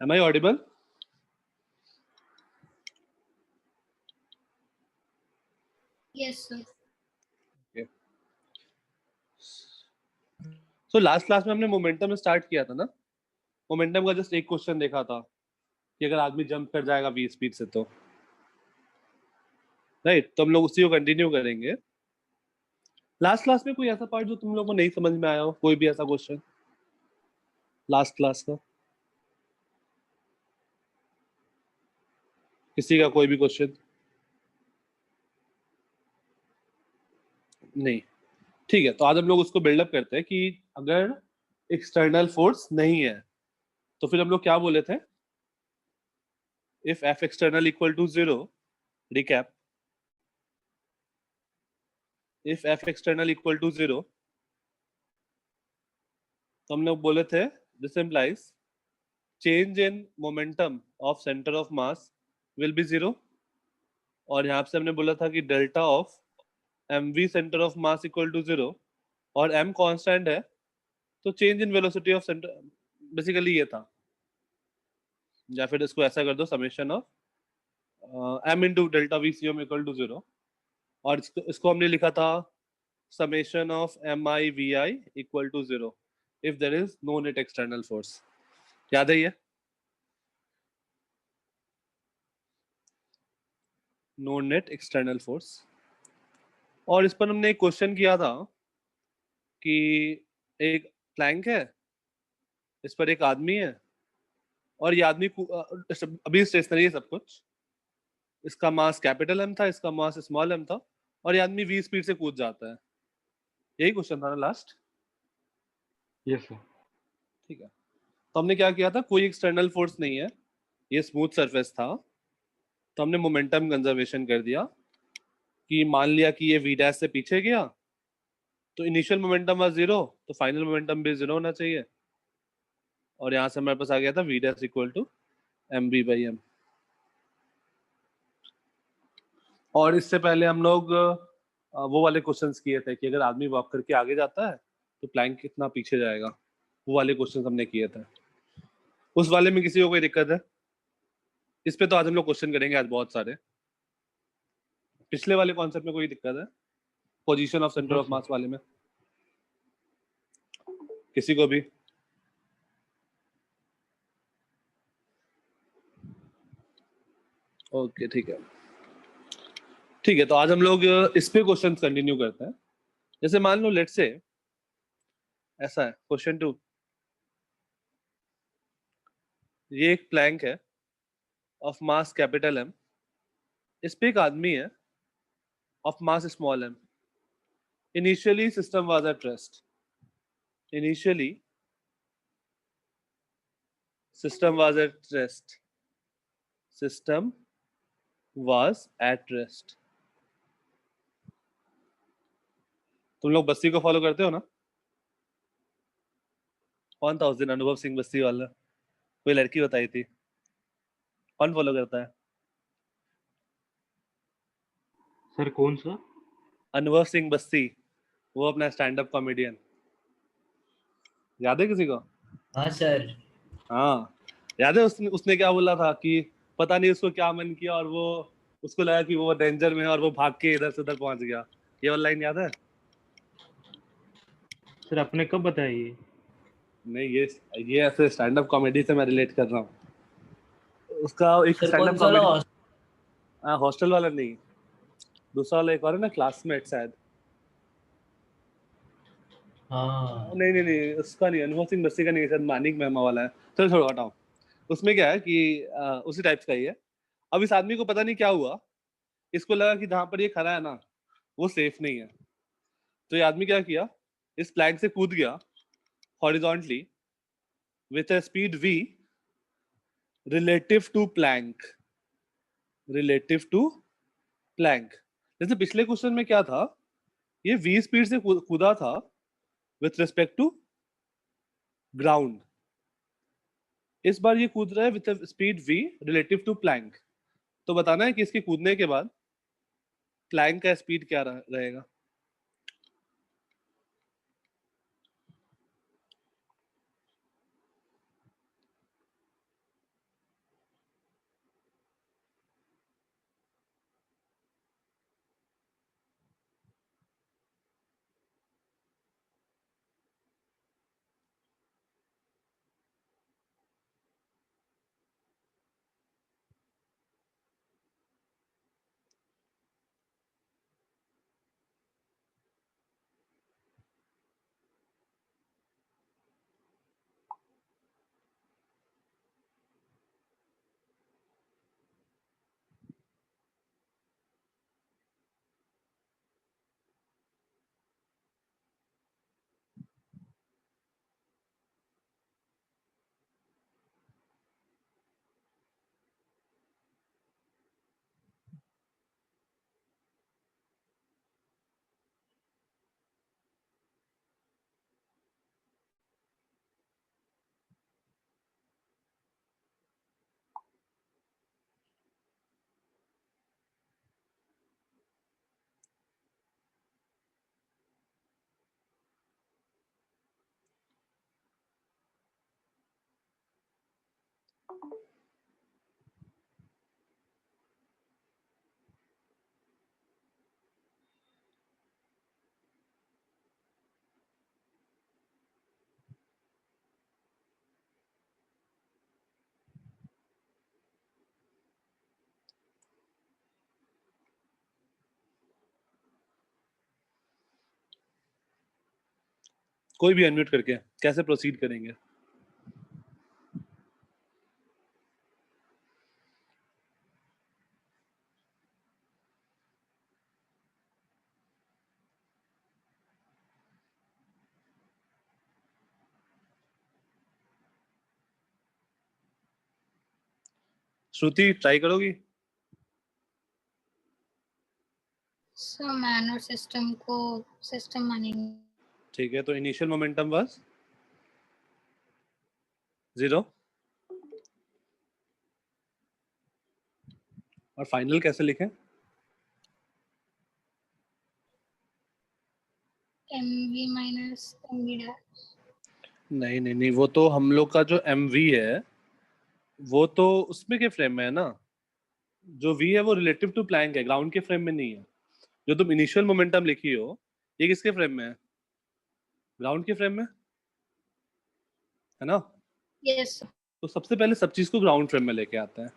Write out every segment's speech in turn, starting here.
Am I audible? Yes, sir. Okay. So last class में हमने momentum start किया था ना. मोमेंटम का जस्ट एक क्वेश्चन देखा था कि अगर आदमी जंप कर जाएगा v स्पीड से तो राइट. तो हम लोग उसी को कंटिन्यू करेंगे. लास्ट क्लास में कोई ऐसा पार्ट जो तुम लोगों को नहीं समझ में आया हो, कोई भी ऐसा क्वेश्चन लास्ट क्लास का, किसी का कोई भी क्वेश्चन नहीं? ठीक है, तो आज हम लोग उसको बिल्डअप करते हैं कि अगर एक्सटर्नल फोर्स नहीं है तो फिर हम लोग क्या बोले थे. If F external equal to 0, recap, if F external equal to 0 तो हम लोग बोले थे this implies change in momentum of centre of mass will be 0. और यहाँ से हमने बोला था कि delta of M V centre of mass equal to 0 और एम कांस्टेंट है तो change in velocity of centre basically ये था. या फिर इसको ऐसा कर दो summation of M into delta V C M equal to 0. और इसको हमने लिखा था summation of M I V I equal to 0 if there is no net external force. याद है ये? No net external force. और इस पर हमने एक क्वेश्चन किया था कि एक प्लैंक है, इस पर एक आदमी है और ये आदमी अभी स्टेशनरी है सब कुछ. इसका मास कैपिटल एम था, इसका मास स्मॉल एम था और ये आदमी वी स्पीड से कूद जाता है. यही क्वेश्चन था ना लास्ट? Yes sir. ठीक है, तो हमने क्या किया था, कोई एक्सटर्नल फोर्स नहीं है, ये स्मूथ सरफेस था, तो हमने मोमेंटम कंजर्वेशन कर दिया कि मान लिया कि ये वी डैश से पीछे गया तो इनिशियल मोमेंटम वाज 0 तो फाइनल मोमेंटम भी 0 होना चाहिए. और यहाँ से हमारे पास आ गया था V dash equal to M B by M. और इससे पहले हम लोग वो वाले क्वेश्चंस किए थे कि अगर आदमी वॉक करके आगे जाता है तो प्लैंक कितना पीछे जाएगा. वो वाले क्वेश्चंस हमने किए थे. उस वाले में किसी को कोई दिक्कत है? इस पे तो आज हम लोग क्वेश्चन करेंगे आज बहुत सारे. पिछले वाले कॉन्सेप्ट में कोई दिक्कत है? पोजीशन ऑफ सेंटर ऑफ मास वाले में किसी को भी? ओके ठीक है. ठीक है, तो आज हम लोग इस पे क्वेश्चन कंटिन्यू करते हैं. जैसे मान लो लेट्स से ऐसा है क्वेश्चन 2. ये एक प्लैंक है ऑफ मास कैपिटल एम, इस पे एक आदमी है of mass small M. Initially system was at rest. Initially system was at rest. System was at rest. तुम लोग बस्सी को फॉलो करते हो ना? कौन था उस दिन अनुभव सिंह बस्सी वाला? कोई लड़की बताई थी. कौन फॉलो करता है? सर कौन सा? अनुभव सिंह बस्सी, वो अपना स्टैंड अप कॉमेडियन. याद है किसी को? हाँ सर. हाँ याद है. उसने क्या बोला था कि पता नहीं उसको क्या मन किया और वो उसको लगा कि वो डेंजर में है और वो भाग के इधर से उधर पहुंच गया. ये वाला लाइन याद है? सर आपने कब बताया ये? नहीं, ये ऐसे स्टैंड अप कॉमेडी से मैं रिलेट कर रहा हूँ. उसका एक सर स्टैंड अप कौन सा वाला? कॉमेडी, हॉस्टल वाला नहीं, दूसरा वाला एक और है ना, क्लासमेट शायद. हाँ. नहीं नहीं नहीं, उसका नहीं, अनुभव सिंह बस्सी का नहीं, शायद मानिक मेहमा वाला है. चलो छोड़ो हटाओ. उसमें क्या है कि उसी टाइप का ही है. अब इस आदमी को पता नहीं क्या हुआ, इसको लगा कि जहां पर ये खड़ा है ना वो सेफ नहीं है. तो ये आदमी क्या किया, इस प्लैंक से कूद गया horizontally with a speed v relative to plank. Relative to plank. जैसे पिछले क्वेश्चन में क्या था, ये v स्पीड से कूदा था विथ रिस्पेक्ट टू ग्राउंड. इस बार ये कूद रहा है with speed v relative to plank. तो बताना है कि इसके कूदने के बाद प्लैंक का स्पीड क्या रहेगा. कोई भी अनम्यूट करके कैसे प्रोसीड करेंगे? श्रुति ट्राई करोगी? सो मैनर सिस्टम को सिस्टम मानेंगे। ठीक है, तो इनिशियल मोमेंटम वाज 0 और फाइनल कैसे लिखें? mv minus mv dash. नहीं नहीं नहीं, वो तो हम लोग का जो mv है वो तो उसमें के फ्रेम में है ना। जो v है वो रिलेटिव टू प्लैंक है, ग्राउंड के फ्रेम में नहीं है। जो तुम इनिशियल मोमेंटम लिखी हो ये किसके फ्रेम में है? ग्राउंड के फ्रेम में है ना। Yes sir. तो सबसे पहले सब चीज को ग्राउंड फ्रेम में लेके आता है।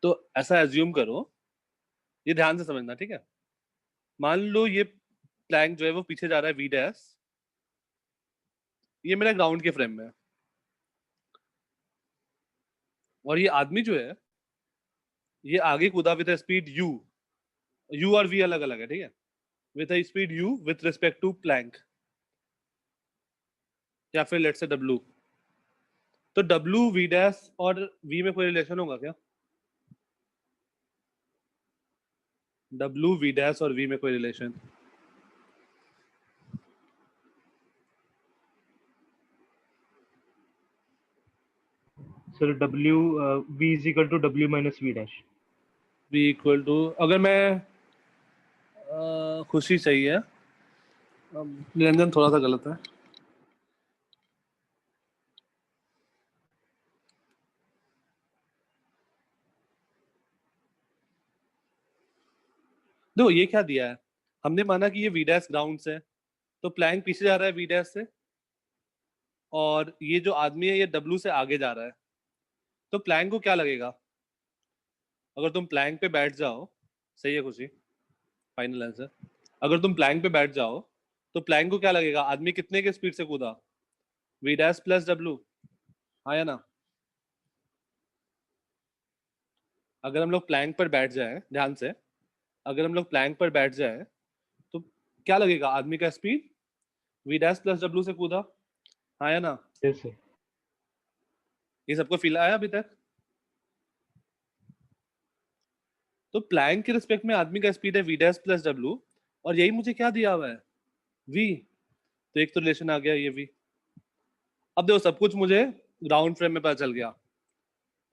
तो ऐसा एज्यूम करो, ये ध्यान से समझना, ठीक है। मान लो ये प्लैंक जो है वो पीछे जा रहा है वी डैश, ये मेरा ग्राउंड के फ्रेम में है। और ये आदमी जो है ये आगे कूदा विद स्पीड u, u और v अलग अलग है, ठीक है। With speed u with respect to plank या फिर लेट्स से w। तो w v डैश और v में कोई रिलेशन होगा क्या? w v डैश और v में कोई relation? Sir W V is equal to W minus V dash. v equal to, अगर मैं खुशी चाहिए, निरंजन थोड़ा सा गलत है। देखो ये क्या दिया है, हमने माना कि ये वी डैश ग्राउंड से, तो प्लैंक पीछे जा रहा है वी डैश से, और ये जो आदमी है ये W से आगे जा रहा है। तो प्लैंक को क्या लगेगा? अगर तुम प्लैंक पे बैठ जाओ, सही है खुशी, फाइनल आंसर। अगर तुम प्लैंक पे बैठ जाओ तो प्लैंक को क्या लगेगा? आदमी कितने के स्पीड से कूदा? वी डैश प्लस W, हाँ या ना। अगर हम लोग प्लैंक पर बैठ जाए, ध्यान से, अगर हम लोग प्लैंक पर बैठ जाए तो क्या लगेगा? आदमी का speed V dash plus W से कूदा, हाँ या ना। Yes sir. ये सबको फील आया अभी तक? तो प्लैंक के रिस्पेक्ट में आदमी का स्पीड है वी डैश प्लस W, और यही मुझे क्या दिया हुआ है? v। तो एक तो रिलेशन आ गया ये v। अब देखो सब कुछ मुझे ग्राउंड फ्रेम में पता चल गया।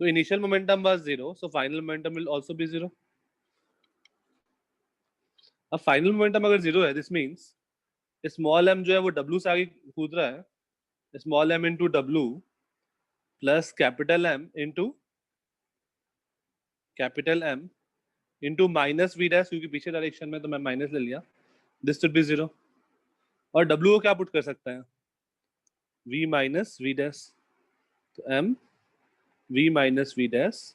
तो initial momentum was 0, so final momentum will also be 0। अब फाइनल मोमेंटम अगर 0 है, दिस मींस स्मॉल m जो है वो W से आगे कूद रहा है। Small m into W plus capital M into minus V dash, क्योंकि पीछे डायरेक्शन में तो मैं माइनस ले लिया, दिस शुड बी 0। और W को क्या पुट कर सकते हैं? v माइनस वी डैश, तो m v minus V dash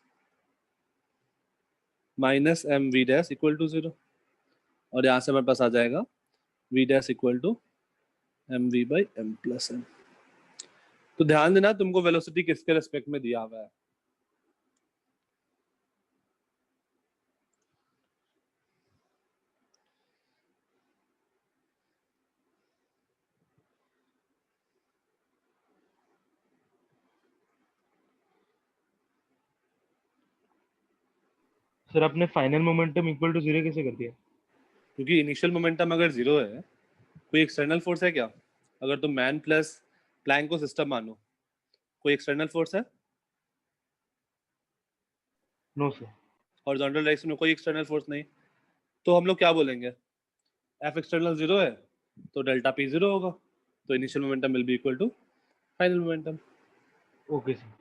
minus m v dash equal to 0। और यहाँ से हमारे पास आ जाएगा v dash equal to M V by M plus M. तो ध्यान देना तुमको वेलोसिटी किसके रेस्पेक्ट में दिया हुआ है। सर आपने फाइनल मोमेंटम इक्वल टू 0 कैसे कर दिया? क्योंकि इनिशियल मोमेंटम अगर 0 है, कोई एक्सटर्नल फोर्स है क्या? अगर तुम मैन प्लस प्लैंक को सिस्टम मानो, कोई एक्सटर्नल फोर्स है? No sir. हॉरिजॉन्टल डायरेक्शन में कोई एक्सटर्नल फोर्स नहीं। तो हम लोग क्या बोलेंगे? एफ एक्सटर्नल 0 है तो डेल्टा पी 0 होगा। तो initial momentum will be equal to final momentum. Okay sir.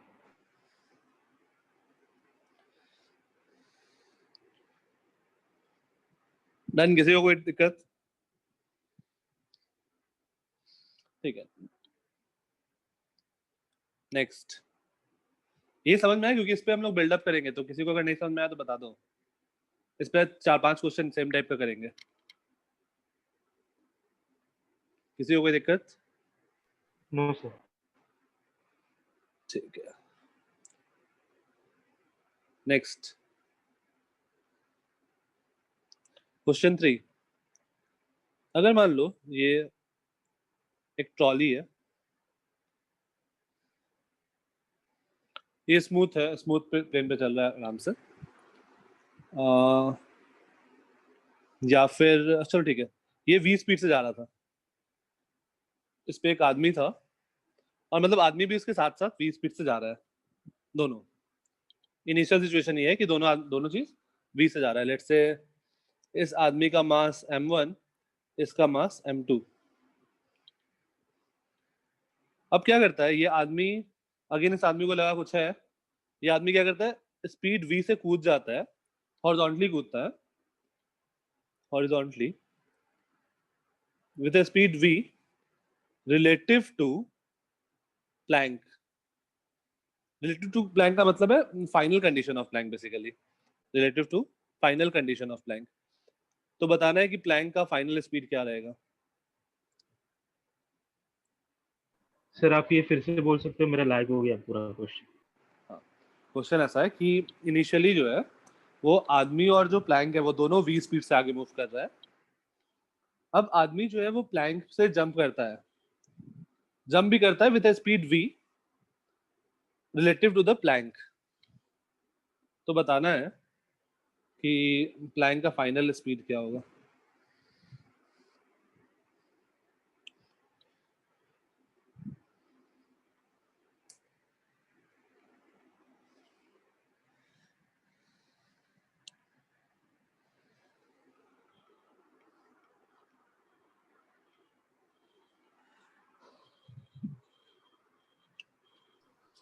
Done? किसी को कोई दिक्कत? ठीक है, नेक्स्ट। ये समझ में आया क्योंकि इस पे हम लोग बिल्डअप करेंगे, तो किसी को अगर नहीं समझ में आया तो बता दो। इस पे 4-5 क्वेश्चन सेम टाइप का करेंगे। किसी को कोई दिक्कत? No sir. ठीक है, नेक्स्ट क्वेश्चन 3। अगर मान लो ये एक ट्रॉली है, ये स्मूथ है, स्मूथ प्लेन पे चल रहा है आराम से, या फिर चलो ठीक है, ये 20 स्पीड से जा रहा था, इस पे एक आदमी था, और मतलब आदमी भी उसके साथ साथ 20 स्पीड से जा रहा है, दोनों। इनिशियल सिचुएशन ये है कि दोनों चीज 20 से जा रहा है। लेट्स से इस आदमी का मास m1, इसका मास m2। अब क्या करता है ये आदमी, अगेन इस आदमी को लगा कुछ है, ये आदमी क्या करता है, स्पीड v से कूद जाता है, हॉरिजॉन्टली कूदता है, horizontally with a speed v relative to plank. Relative to plank का मतलब है final condition of plank, basically relative to final condition of plank. तो बताना है कि प्लैंक का फाइनल स्पीड क्या रहेगा। सर आप ये फिर से बोल सकते हो, मेरा लैग हो गया पूरा क्वेश्चन। क्वेश्चन ऐसा है कि इनिशियली जो है वो आदमी और जो प्लैंक है वो दोनों v स्पीड से आगे मूव कर रहा है। अब आदमी जो है वो प्लैंक से जंप करता है, जंप भी करता है with speed v relative to the plank. तो बताना है कि प्लैंक का फाइनल स्पीड क्या होगा।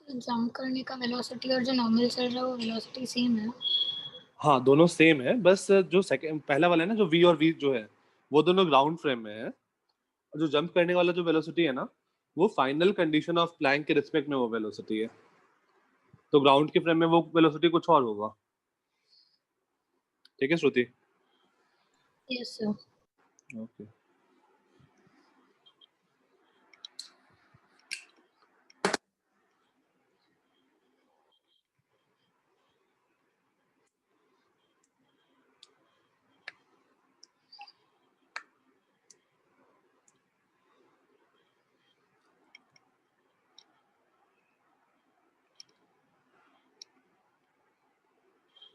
जंप करने का वेलोसिटी और जो नॉर्मल चल रहा है वो वेलोसिटी सेम है। हाँ, दोनों सेम है, बस जो सेकंड पहला वाला है ना, जो v और v जो है वो दोनों ग्राउंड फ्रेम में है, और जो जंप करने वाला जो वेलोसिटी है ना, वो फाइनल कंडीशन ऑफ प्लैंक के रिस्पेक्ट में वो वेलोसिटी है। तो ग्राउंड के फ्रेम में वो वेलोसिटी कुछ और होगा। ठीक है श्रुति? Yes sir. ओके।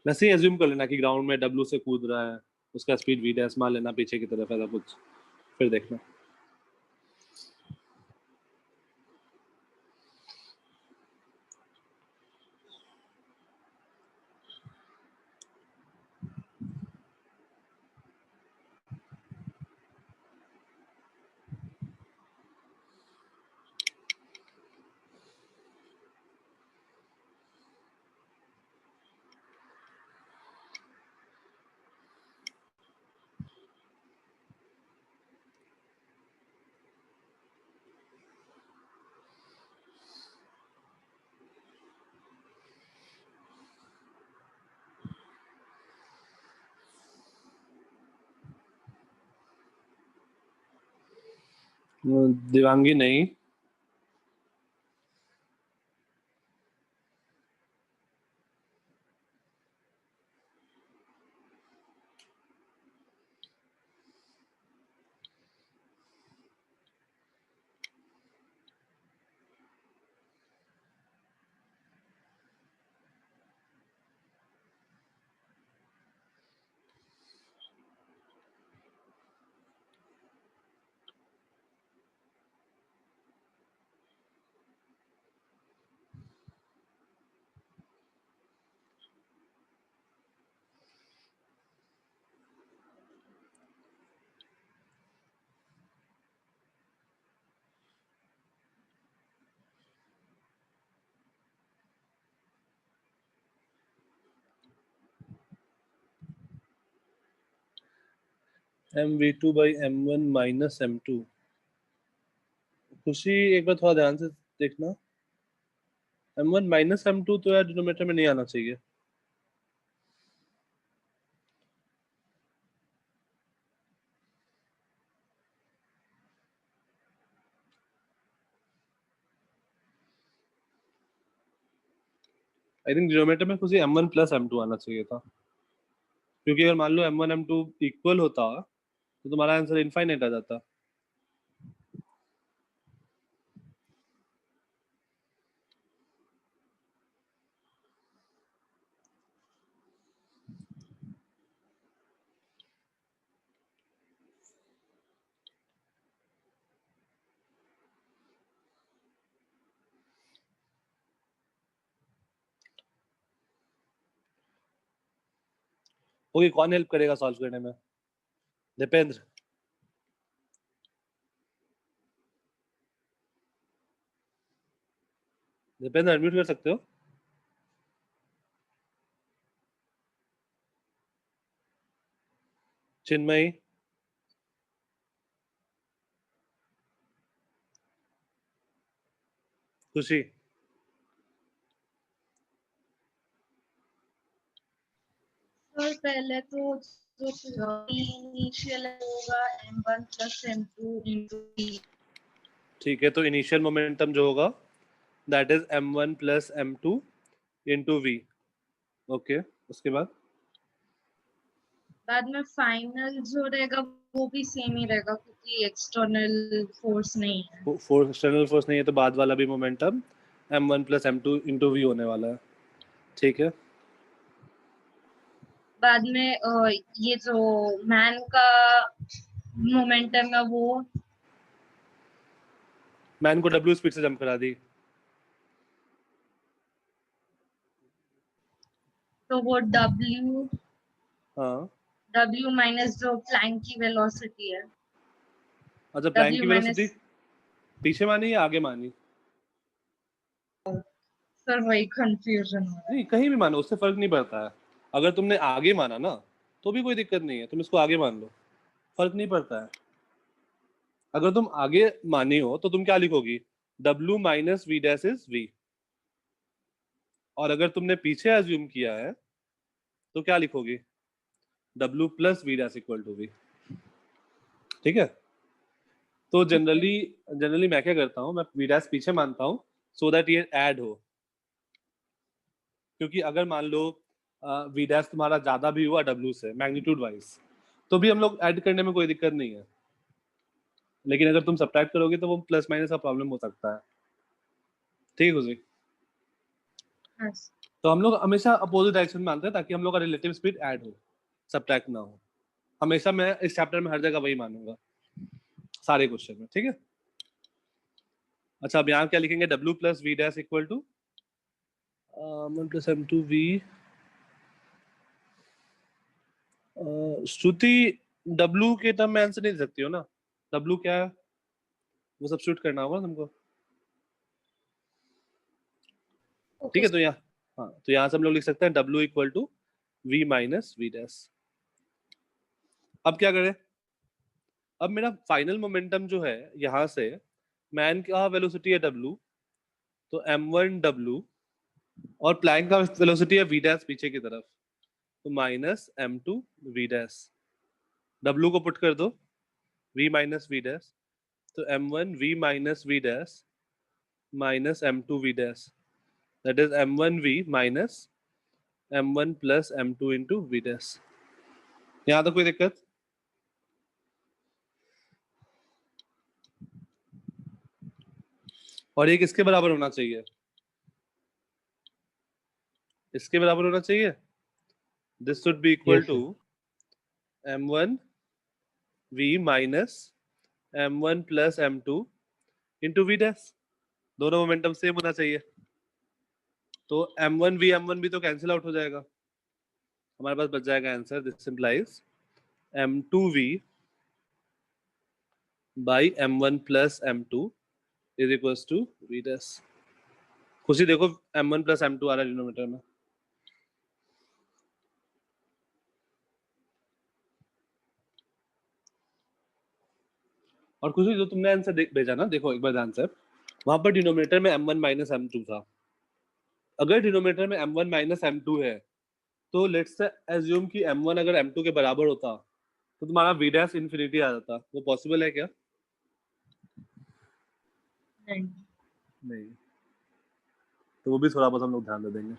वैसे ही एज्यूम कर लेना कि ग्राउंड में W से कूद रहा है, उसका स्पीड v डैश मान लेना पीछे की तरफ, ऐसा कुछ फिर देखना। दिवांगी नहीं, mv2 by m1 minus m2। खुशी एक बार थोड़ा ध्यान से देखना, m1 माइनस m2 तो यार डिनोमिनेटर में नहीं आना चाहिए। आई थिंक डिनोमिनेटर में कुछ m1 प्लस m2 आना चाहिए था, क्योंकि अगर मान लो m1 m2 इक्वल होता तो तुम्हारा आंसर इनफाइनाइट आ जाता। ओके, कौन हेल्प करेगा सॉल्व करने में? दीपेंद्र। दीपेंद्र अनम्यूट कर सकते हो? चिन्मयी, खुशी। सर पहले तो जो इनिशियल होगा m1 plus m2 into v। ठीक है, तो इनिशियल मोमेंटम जो होगा that is m1 plus m2 into v। Okay, उसके बाद में फाइनल जो रहेगा वो भी सेम ही रहेगा क्योंकि एक्सटर्नल फोर्स नहीं है। फोर्स, एक्सटर्नल फोर्स नहीं है, तो बाद वाला भी momentum m1 plus m2 into v होने वाला है। ठीक है, बाद में ये जो मैन का मोमेंटम है वो मैन को w स्पीड से जंप करा दी, तो वो w हाँ। माइनस जो प्लैंक की वेलोसिटी है। अच्छा, प्लैंक की W वेलोसिटी माइनस पीछे मानी या आगे मानी? सर वही कंफ्यूजन हो रहा है। नहीं, कहीं भी मानो, उससे फर्क नहीं पड़ता है। अगर तुमने आगे माना ना तो भी कोई दिक्कत नहीं है, तुम इसको आगे मान लो, फर्क नहीं पड़ता है। अगर तुम आगे मानी हो तो तुम क्या लिखोगी? w minus V dash is v। और अगर तुमने पीछे एज्यूम किया है तो क्या लिखोगी? w plus V dash equal to v। ठीक है, तो जनरली मैं क्या करता हूँ, मैं वी डैश पीछे मानता हूँ सो दैट ये ऐड हो। क्योंकि अगर मान लो वी डैश तुम्हारा ज्यादा भी हुआ w से मैग्नीट्यूड वाइज, तो भी हम लोग ऐड करने में कोई दिक्कत नहीं है। लेकिन अगर तुम सब्ट्रैक्ट करोगे तो वो प्लस माइनस का प्रॉब्लम हो सकता है। ठीक है जी। हाँ। तो हम लोग हमेशा अपोजिट डायरेक्शन में मानते हैं ताकि हम लोग का रिलेटिव स्पीड ऐड हो, सब्ट्रैक्ट ना हो। हमेशा मैं इस चैप्टर में हर जगह वही मानूंगा, सारे क्वेश्चन में। ठीक है, अच्छा अब यहाँ क्या लिखेंगे? w plus V dash equal to m1 plus m2 v। Shruti, w के टर्म में आंसर नहीं दे सकती हो ना? w क्या है वो सब्स्टिट्यूट करना होगा तुमको। ठीक है, तो यहाँ, हाँ, तो यहाँ से हम लोग लिख सकते हैं w equal to v minus V dash. अब क्या करें? अब मेरा फाइनल मोमेंटम जो है, यहाँ से मैन का वेलोसिटी है w, तो m1 w, और प्लैंक का वेलोसिटी है v डैश पीछे की तरफ, तो minus m2 v dash. w को पुट कर दो, v माइनस वी डैश, तो m1 v minus V dash minus m2 v dash, that is m1 v minus m1 plus m2 into V dash. यहाँ तक कोई दिक्कत? और ये किसके बराबर होना चाहिए? इसके बराबर होना चाहिए। This should be equal Yes, to sir. m1 v minus m1 plus m2 into V dash. दोनों मोमेंटम सेम होना चाहिए, तो m1 भी तो कैंसिल आउट हो जाएगा। हमारे पास बच जाएगा answer, this implies m2v by m1 plus m2 is equals to v dash. Khushi देखो, m1 प्लस m2 आ रहा है डिनोमिनेटर में। और खुशी जो तुमने आंसर भेजा ना, देखो एक बार ध्यान से, वहां पर डिनोमिनेटर में m1 माइनस m2 था। अगर डिनोमिनेटर में m1 माइनस m2 है तो लेट्स से एज्यूम कि m1 अगर m2 के बराबर होता तो तुम्हारा v डैश इन्फिनिटी आ जाता। वो पॉसिबल है क्या? नहीं। नहीं, तो वो भी थोड़ा बहुत हम लोग ध्यान दे देंगे।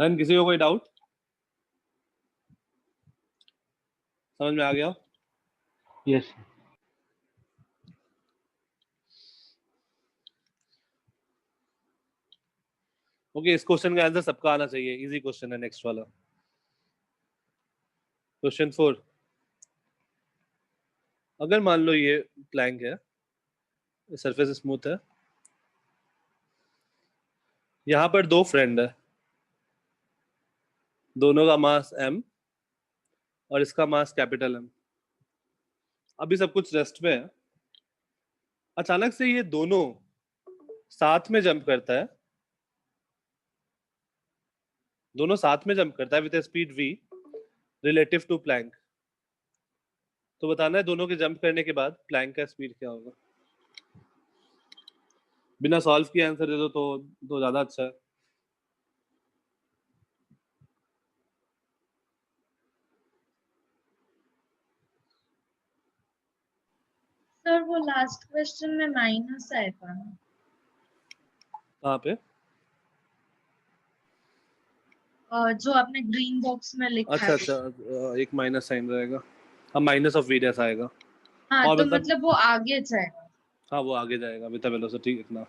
डन? किसी को कोई डाउट? समझ में आ गया? यस ओके, इस क्वेश्चन का आंसर सबका आना चाहिए, इजी क्वेश्चन है नेक्स्ट वाला। क्वेश्चन 4, अगर मान लो ये प्लैंक है, सरफेस स्मूथ है, यहाँ पर दो फ्रेंड है, दोनों का मास m और इसका मास कैपिटल M। अभी सब कुछ रेस्ट में है, अचानक से ये दोनों साथ में जंप करता है, दोनों साथ में जंप करता है with speed v relative to plank. तो बताना है दोनों के जंप करने के बाद प्लैंक का स्पीड क्या होगा। बिना सॉल्व किए आंसर दे दो तो ज्यादा अच्छा है। सर वो लास्ट क्वेश्चन में माइनस आएगा ना? कहाँ पे? जो आपने ग्रीन बॉक्स में लिखा अच्छा है। अच्छा, एक माइनस साइन रहेगा, अब माइनस ऑफ वी जैसा आएगा। हाँ और तो मतलब वो आगे जाएगा। हाँ वो आगे जाएगा विद वेलोसिटी इतना।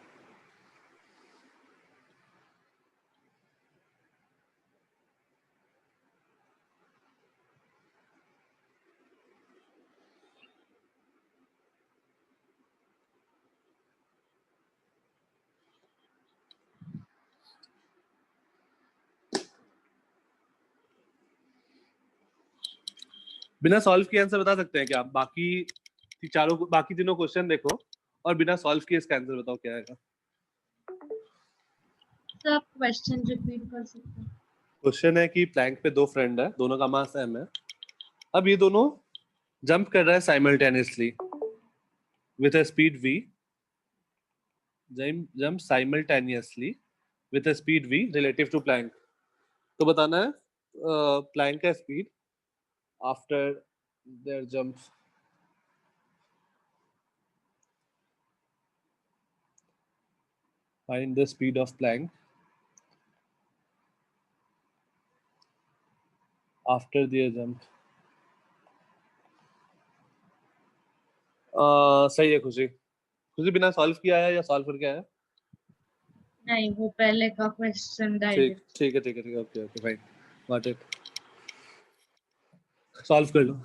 बिना सॉल्व किए आंसर बता सकते हैं क्या? बाकी तीनों क्वेश्चन देखो और बिना सॉल्व किए इसका आंसर बताओ क्या आएगा। सर आप क्वेश्चन रिपीट कर सकते हैं? क्वेश्चन है कि प्लैंक पे दो फ्रेंड है, दोनों का मास m है, अब ये दोनों जंप कर रहा है simultaneously with a speed v, jump simultaneously with a speed v relative to plank. तो बताना है प्लैंक का speed after their jump. Find the speed of Planck after their jump. सही है खुशी। खुशी बिना सॉल्व किया है या सॉल्व करके आया? नहीं वो पहले का क्वेश्चन ठीक डायरेक्ट। ठीक है ठीक है ठीक है, okay okay fine, got it. Solve कर लो।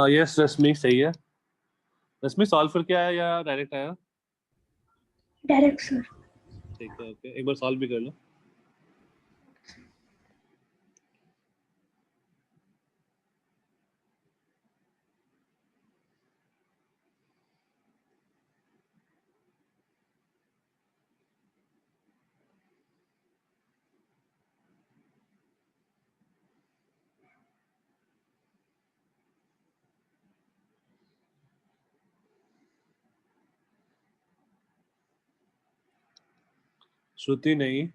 यस रश्मि सही है। रश्मि सॉल्व करके आया या डायरेक्ट आया? Direct sir. ठीक है ओके, एक बार सॉल्व भी कर लो। श्रुति नहीं,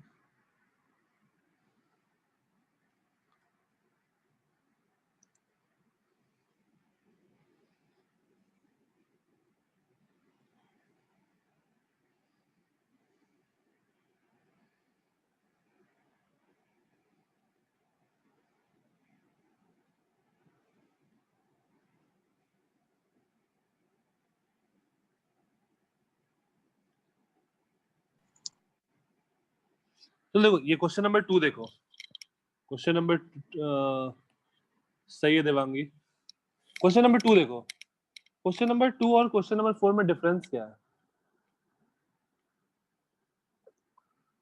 तो देखो ये क्वेश्चन नंबर 2 देखो, क्वेश्चन नंबर सही है देवांगी। क्वेश्चन नंबर 2 देखो, क्वेश्चन नंबर 2 और क्वेश्चन नंबर 4 में डिफरेंस क्या है?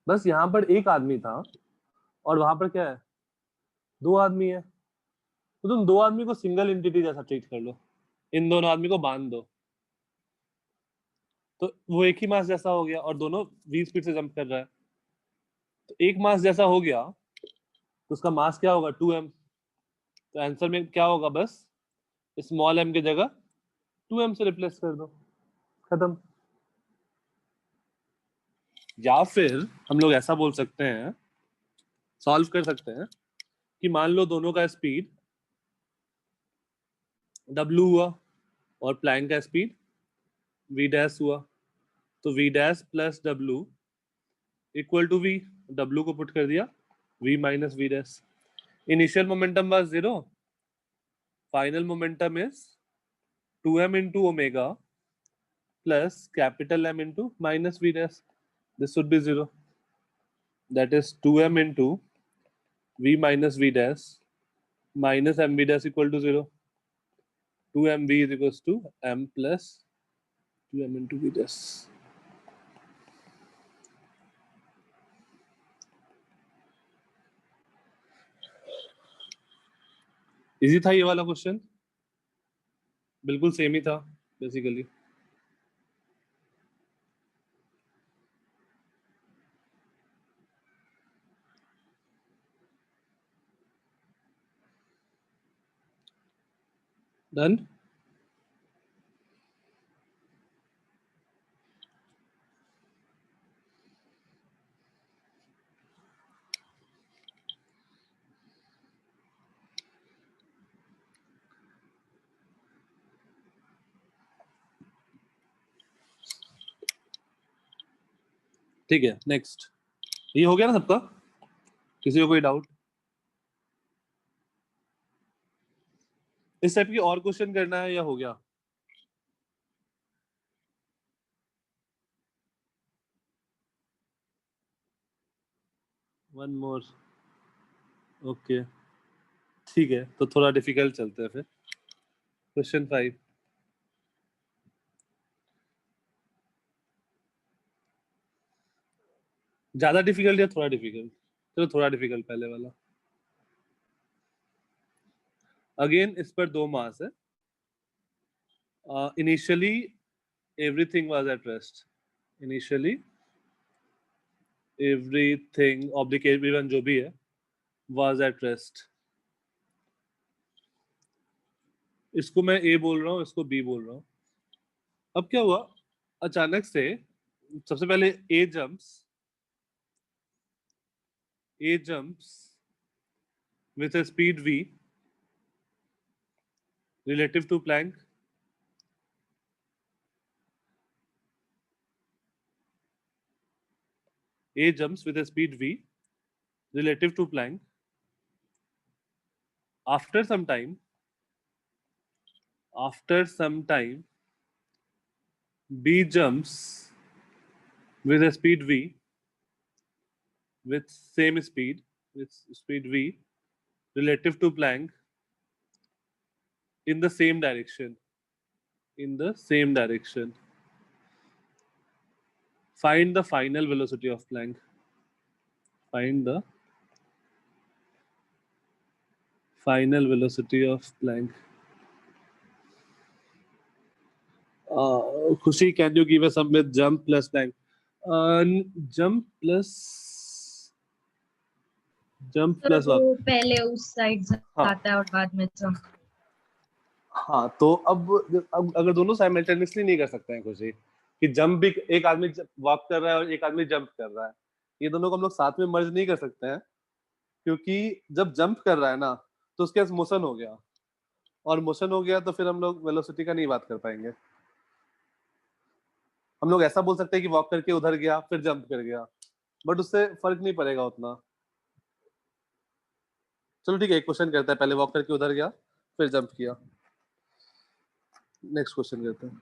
बस यहाँ पर एक आदमी था और वहां पर क्या है, 2 आदमी है। तो तुम 2 आदमी को सिंगल एंटिटी जैसा ट्रीट कर लो, इन दोनों आदमी को बांध दो, तो वो एक ही मास जैसा हो गया और दोनों v स्पीड से जंप कर रहा है, तो एक मास जैसा हो गया तो उसका मास क्या होगा, 2m। तो आंसर में क्या होगा, बस स्मॉल m की जगह 2m से रिप्लेस कर दो, खत्म। या फिर हम लोग ऐसा बोल सकते हैं, सॉल्व कर सकते हैं कि मान लो दोनों का स्पीड w हुआ और प्लैंक का स्पीड v डैश हुआ, तो v dash plus w equal to v, w को पुट कर दिया v minus v dash. Initial momentum was 0, final momentum is 2m into omega plus capital M into minus v dash. This should be 0. That is 2m into v minus v dash minus mv dash equal to 0. 2mv is equals to m plus 2m into v dash. Easy था ये वाला question, बिल्कुल same ही था basically. Done. ठीक है, next. ये हो गया ना सबका, किसी को कोई डाउट? इस टाइप की और क्वेश्चन करना है या हो गया? वन मोर, ओके ठीक है, तो थोड़ा डिफिकल्ट चलते हैं फिर। क्वेश्चन 5, ज्यादा डिफिकल्ट या थोड़ा डिफिकल्ट? चलो थोड़ा डिफिकल्ट पहले वाला। अगेन इस पर 2 मास है। Initially everything was at rest, initially everything oblique everyone जो भी है वाज एट रेस्ट। इसको मैं ए बोल रहा हूँ, इसको बी बोल रहा हूँ। अब क्या हुआ, अचानक से सबसे पहले ए jumps with a speed v relative to Planck. A jumps with a speed v relative to Planck. After some time, B jumps with a speed v with same speed, with speed v relative to Planck in the same direction. Find the final velocity of Planck. Find the final velocity of Planck. Khushi, can you give us some with jump plus Planck? Jump plus वो पहले उस side हाँ। जाता है और बाद में jump. हाँ, तो अब अगर दोनों साइमल्टेनियसली नहीं कर सकते हैं खुशी, कि जंप भी एक आदमी वॉक कर रहा है और एक आदमी जंप कर रहा है, ये दोनों को हम लोग साथ में मर्ज नहीं कर सकते हैं, क्योंकि जब जंप कर रहा है ना तो उसके पास मोशन हो गया, और मोशन हो गया तो फिर हम लोग वेलोसिटी का नहीं बात कर पाएंगे। हम लोग ऐसा बोल सकते हैं कि वॉक करके उधर गया फिर जंप कर गया, बट उससे फर्क नहीं पड़ेगा उतना। चलो ठीक है, एक क्वेश्चन करते हैं, पहले वॉक करके उधर गया फिर जंप किया। नेक्स्ट क्वेश्चन करते हैं।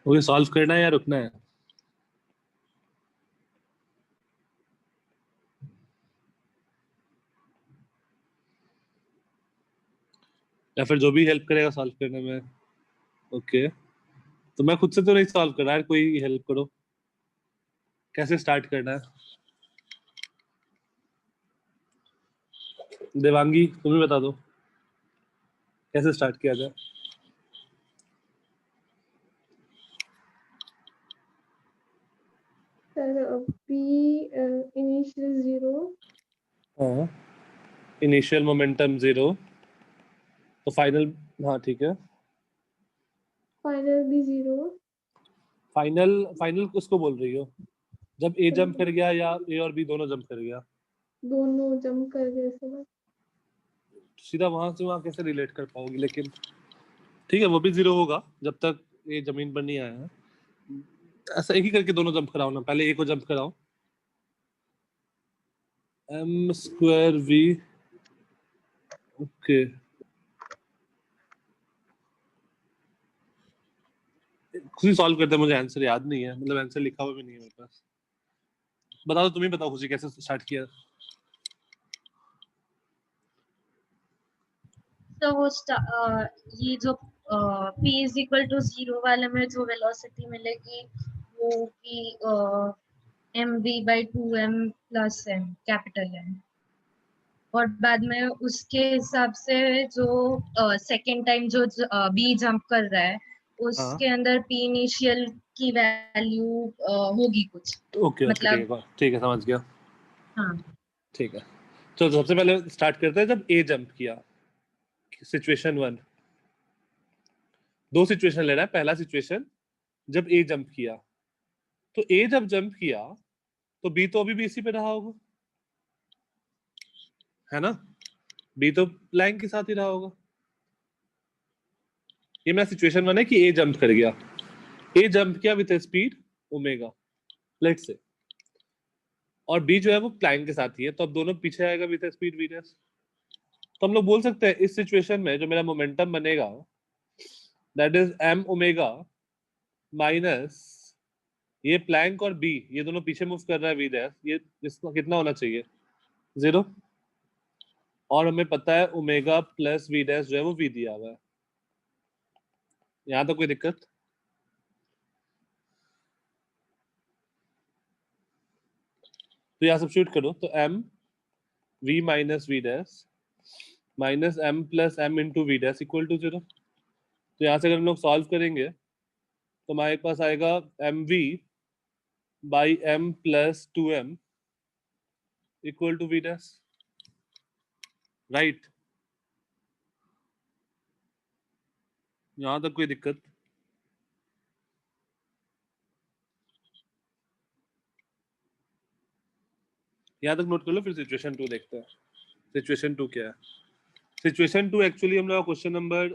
ओके, सॉल्व करना है या रुकना है? या फिर जो भी हेल्प करेगा सॉल्व करने में। ओके, तो मैं खुद से तो नहीं सॉल्व कर रहा है, कोई हेल्प करो। कैसे स्टार्ट करना है? देवांगी तुम ही बता दो कैसे स्टार्ट किया जाए। सर पी इनिशियल 0, हाँ, इनिशियल मोमेंटम 0, तो फाइनल, हाँ ठीक है, फाइनल भी 0। फाइनल फाइनल किसको बोल रही हो? जब ए जंप कर गया या ए और बी दोनों जंप कर गया? दोनों जंप कर गए सर। सीधा वहां से वहां कैसे रिलेट कर पाओगी? लेकिन ठीक है, वो भी 0 होगा जब तक ये जमीन पर नहीं आया है। ऐसा एक ही करके दोनों जंप कराओ ना, पहले ए को जंप कराओ, m स्क्वायर v। ओके, खुशी सॉल्व करते हैं, मुझे आंसर याद नहीं है, मतलब आंसर लिखा हुआ भी नहीं है मेरे पास। बता दो, तुम ही बताओ खुशी कैसे स्टार्ट किया। तो वो ये जो p इज इक्वल टू 0 वाले में जो वेलोसिटी मिलेगी वो कि mv/2m plus m capital M, और बाद में उसके हिसाब से जो सेकेंड टाइम जो b जंप कर रहा है उसके अंदर p इनिशियल की वैल्यू होगी कुछ। ओके मतलब ठीक है, समझ गया। हाँ, ठीक है, तो सबसे पहले स्टार्ट करते हैं जब ए जंप किया, सिचुएशन 1। दो सिचुएशन ले रहा है, पहला सिचुएशन जब ए जंप किया, तो ए जब जंप किया तो बी तो अभी भी इसी पे रहा होगा, है ना? बी तो प्लैंक के साथ ही रहा होगा। ये मेरा सिचुएशन 1 है कि ए जंप कर गया, ए जंप किया with speed omega, let's say, और बी जो है वो प्लैंक के साथ ही है, तो अब दोनों पीछे आएगा विद स्पीड वी डैश। तो हम लोग बोल सकते हैं इस सिचुएशन में जो मेरा मोमेंटम बनेगा that is m omega minus ये प्लैंक और बी, ये दोनों पीछे मूव कर रहा है वी डैश, ये इसका कितना होना चाहिए? 0। और हमें पता है ओमेगा प्लस वी डैश जो है वो वी दिया हुआ है। यहाँ तो कोई दिक्कत? तो यहाँ सब्स्टिट्यूट करो, तो m v minus V dash minus m plus m into V dash equal to 0। तो यहाँ से अगर हम लोग सॉल्व करेंगे तो हमारे पास आएगा mv by m plus 2m equal to V dash, right? यहाँ तक कोई दिक्कत? यहाँ तक नोट कर लो, फिर सिचुएशन 2 देखते हैं। सिचुएशन 2 क्या है? सिचुएशन 2 एक्चुअली हम लोग क्वेश्चन नंबर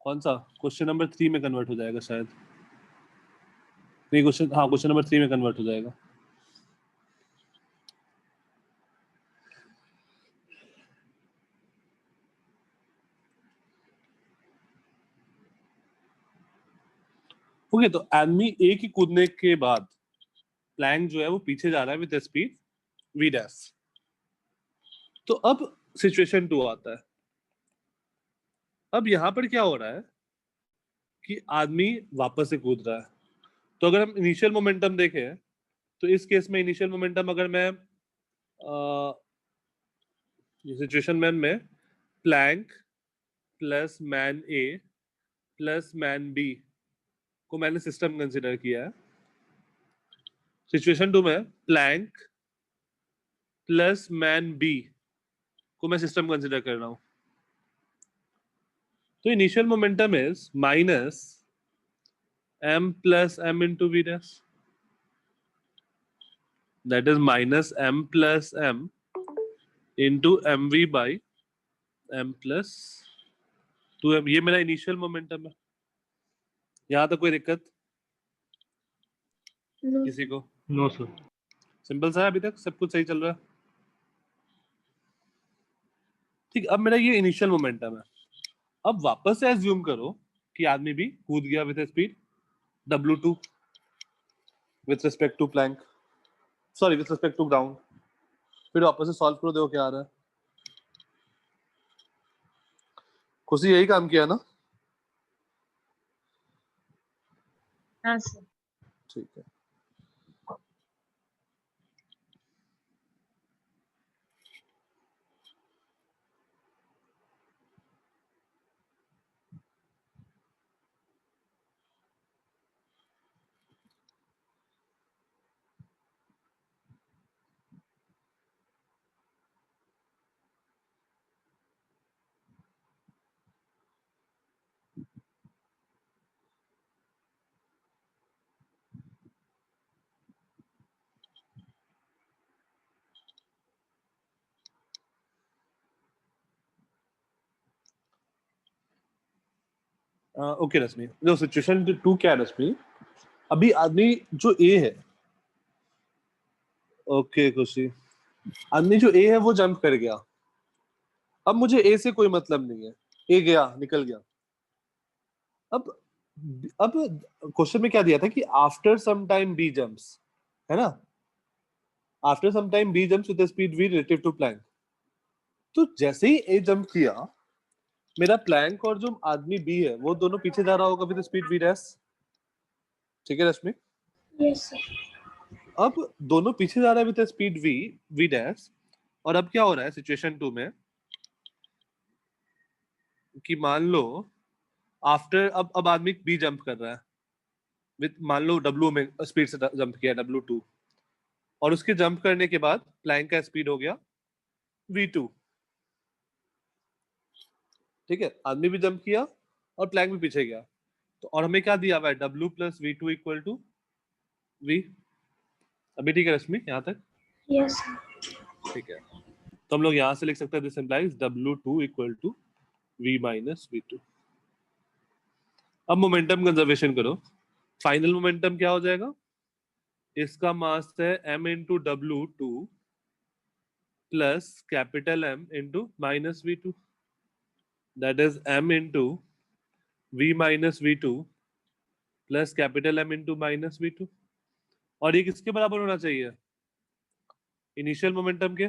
कौन सा, क्वेश्चन नंबर 3 में कन्वर्ट हो जाएगा शायद, नहीं क्वेश्चन, हाँ क्वेश्चन नंबर 3 में कन्वर्ट हो जाएगा। ओके, तो आदमी ए की कूदने के बाद प्लैंक जो है वो पीछे जा रहा है विद स्पीड वी डैश। तो अब सिचुएशन 2 आता है। अब यहां पर क्या हो रहा है कि आदमी वापस से कूद रहा है। तो अगर हम इनिशियल मोमेंटम देखें तो इस केस में इनिशियल मोमेंटम अगर मैं सिचुएशन में plank plus man A plus man B को मैंने सिस्टम कंसिडर किया है। सिचुएशन 2 में प्लैंक प्लस मैन बी को मैं सिस्टम कंसिडर कर रहा हूं। तो initial momentum is minus m plus m into V dash, that is minus m plus m into M V by m plus 2m। ये मेरा इनिशियल मोमेंटम है। यहाँ तक कोई दिक्कत किसी को? No sir. सिंपल सा है, अभी तक सब कुछ सही चल रहा है। ठीक, अब मेरा ये इनिशियल मोमेंटम है। अब वापस से एज्यूम करो कि आदमी भी कूद गया with speed W2 with respect to plank, sorry with respect to ground. फिर वापस से सॉल्व करो, देखो क्या आ रहा है। खुशी यही काम किया ना? हाँ सर। ठीक है। ओके रश्मि, जो सिचुएशन 2 क्या है रश्मि, अभी आदमी जो ए है, ओके खुशी, आदमी जो ए है वो जंप कर गया। अब मुझे ए से कोई मतलब नहीं है, ए गया निकल गया। अब क्वेश्चन में क्या दिया था कि after some time B jumps, है ना? After some time B jumps with speed V relative to plank. तो जैसे ही ए जंप किया, मेरा प्लैंक और जो आदमी बी है वो दोनों पीछे जा रहा होगा विद स्पीड वी डैश। ठीक है रश्मि? Yes sir. अब दोनों पीछे जा रहा है विद स्पीड वी डैश, और अब क्या हो रहा है सिचुएशन 2 में कि मान लो आफ्टर अब आदमी बी जंप कर रहा है विद, मान लो W में स्पीड से जंप किया W2, और उसके जंप करने के बाद प्लैंक का स्पीड हो गया V2। ठीक है, आदमी भी जंप किया और प्लैंक भी पीछे गया, तो और हमें क्या दिया हुआ है W plus V2 equal to V। अभी ठीक है रश्मि यहाँ तक? Yes sir. ठीक है, तो हम लोग यहाँ से लिख सकते हैं this implies W2 equal to V minus V2। अब मोमेंटम कंजर्वेशन करो, फाइनल मोमेंटम क्या हो जाएगा? इसका मास है m इंटू W2 plus capital M into minus V2, that is m into V minus V2 plus capital M into minus V2। और ये किसके बराबर होना चाहिए? इनिशियल मोमेंटम के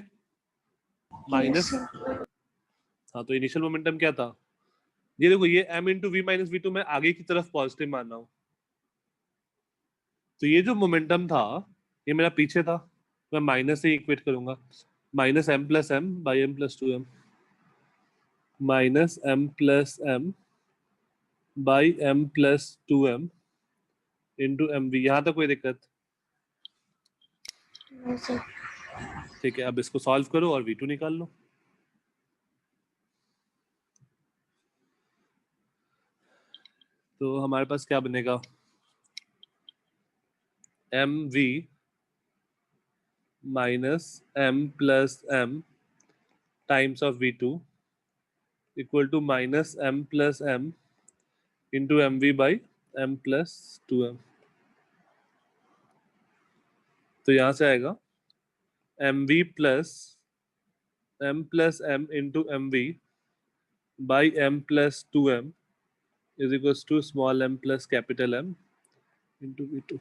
माइनस। हाँ, तो इनिशियल मोमेंटम क्या था? ये देखो, ये m into V minus V2 मैं आगे की तरफ पॉजिटिव मान रहा हूँ, तो ये जो मोमेंटम था ये मेरा पीछे था, मैं माइनस से इक्वेट करूंगा, minus m plus m by m plus 2m, minus m plus m by m plus 2m into mv। यहाँ तक कोई दिक्कत? No sir. ठीक है, अब इसको सॉल्व करो और v2 निकाल लो। तो हमारे पास क्या बनेगा? mv minus m plus m times of v2 equal to minus m plus m into mv by m plus 2m। तो यहाँ से आएगा mv plus m into mv by m plus 2m is equals to small m plus capital M into v2।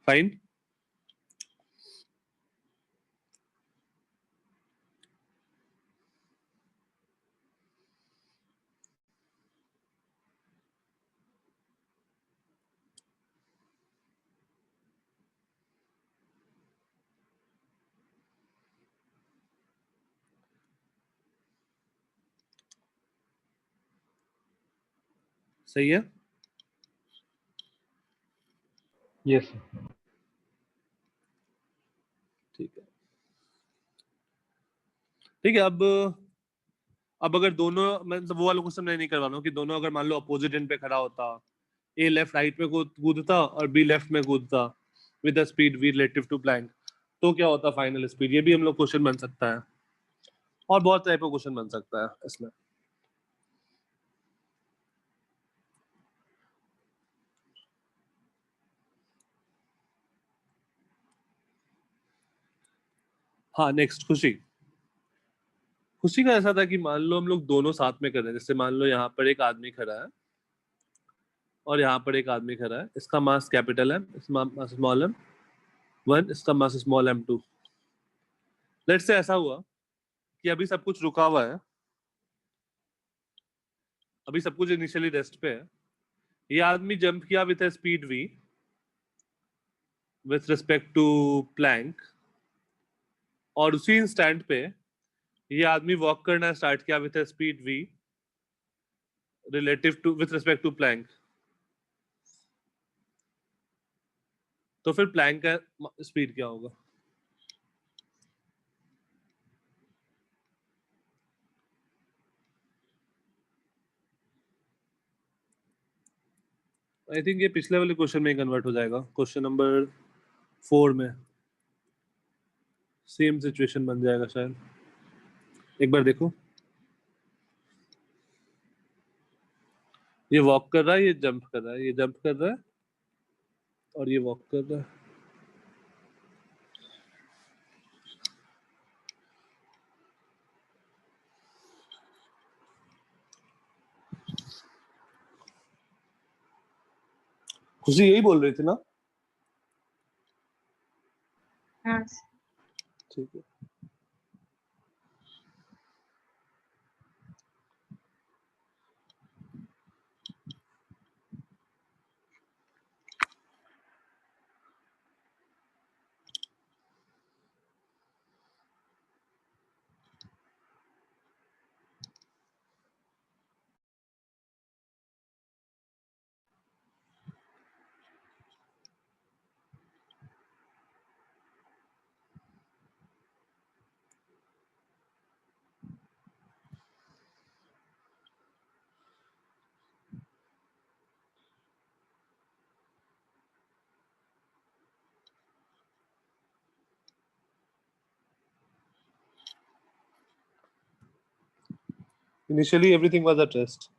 Fine. सही है? Yes ठीक है, ठीक है। अब अगर दोनों, मैं वो वाला क्वेश्चन मैं नहीं करवा रहा हूँ कि दोनों अगर मान लो अपोजिट एंड पे खड़ा होता, ए लेफ्ट राइट में कूदता और बी लेफ्ट में कूदता with the speed V relative to plank, तो क्या होता फाइनल स्पीड? ये भी हम लोग क्वेश्चन बन सकता है, और बहुत टाइप का क्वेश्चन बन सकता है इसमें। हाँ, नेक्स्ट खुशी। खुशी का ऐसा था कि मान लो हम लोग दोनों साथ में कर रहे हैं, जैसे मान लो यहाँ पर एक आदमी खड़ा है और यहाँ पर एक आदमी खड़ा है, इसका मास कैपिटल है, इसका मास स्मॉल एम 1, इसका मास स्मॉल एम 2। लेट्स से ऐसा हुआ कि अभी सब कुछ रुका हुआ है, अभी सब कुछ इनिशियली रेस्ट पे है, ये आदमी जंप किया with a speed v with respect to plank, और उसी इंस्टेंट पे ये आदमी वॉक करना स्टार्ट किया with a speed v relative to with respect to plank. तो फिर प्लैंक का स्पीड क्या होगा? आई थिंक ये पिछले वाले क्वेश्चन में कन्वर्ट हो जाएगा, क्वेश्चन नंबर 4 में सेम सिचुएशन बन जाएगा शायद। एक बार देखो, ये वॉक कर रहा है, ये जंप कर रहा है, ये जंप कर रहा है और ये वॉक कर रहा है। खुशी यही बोल रही थी ना? हाँ ठीक है। Initially everything was at rest.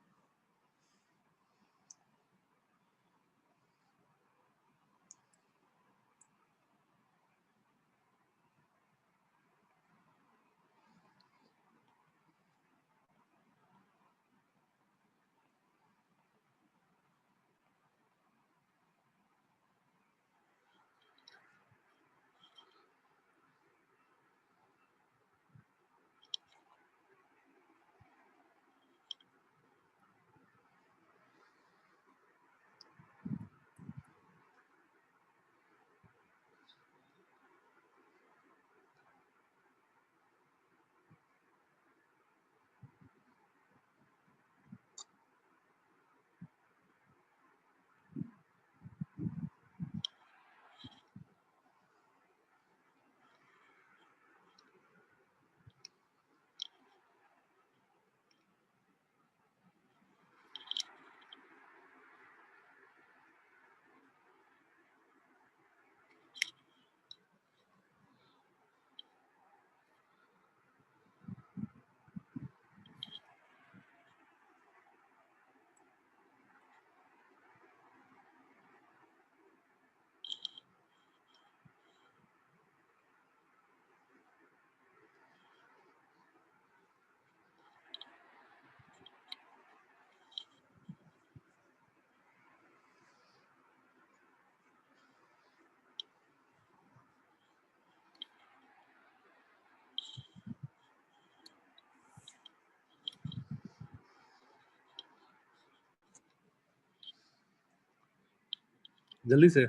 जल्दी से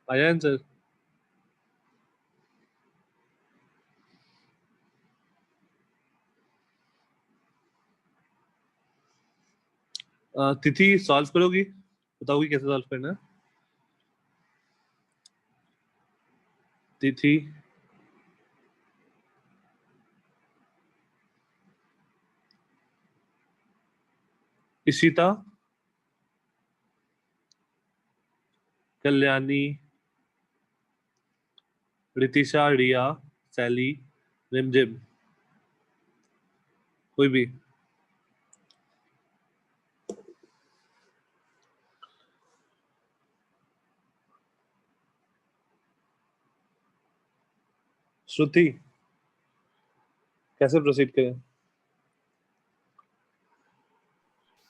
आया आंसर। तिथि सॉल्व करोगी? बताओगी कैसे सॉल्व करना है? तिथि, इशिता, कल्याणी, रितिशा, रिया, सैली, रिमझिम, कोई भी? श्रुति, कैसे प्रोसीड करें?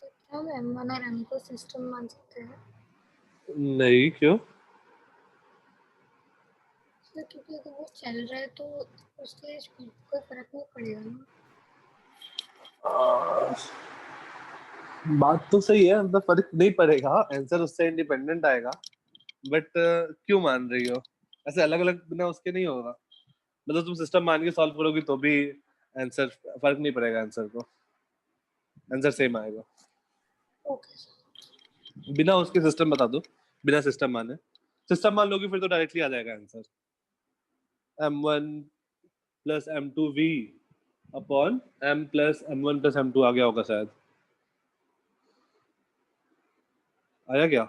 क्या हम M1 और M2 सिस्टम मान सकते हैं? नहीं, क्यों? सर क्योंकि अगर वो चल रहा है तो उसके स्पीड कोई फर्क नहीं पड़ेगा ना। बात तो सही है, मतलब फर्क नहीं पड़ेगा, आंसर उससे इंडिपेंडेंट आएगा, बट क्यों मान रही हो? ऐसे अलग अलग बिना उसके नहीं होगा, मतलब तुम सिस्टम मान के सॉल्व करोगी तो भी आंसर फर्क नहीं पड़ेगा, आंसर को आंसर सेम आएगा। Okay sir. बिना उसके सिस्टम बता दो, बिना सिस्टम माने, सिस्टम मान लोगी फिर तो डायरेक्टली आ जाएगा answer, m1 plus m2v upon m plus m1 plus m2 आ गया होगा शायद, आया क्या?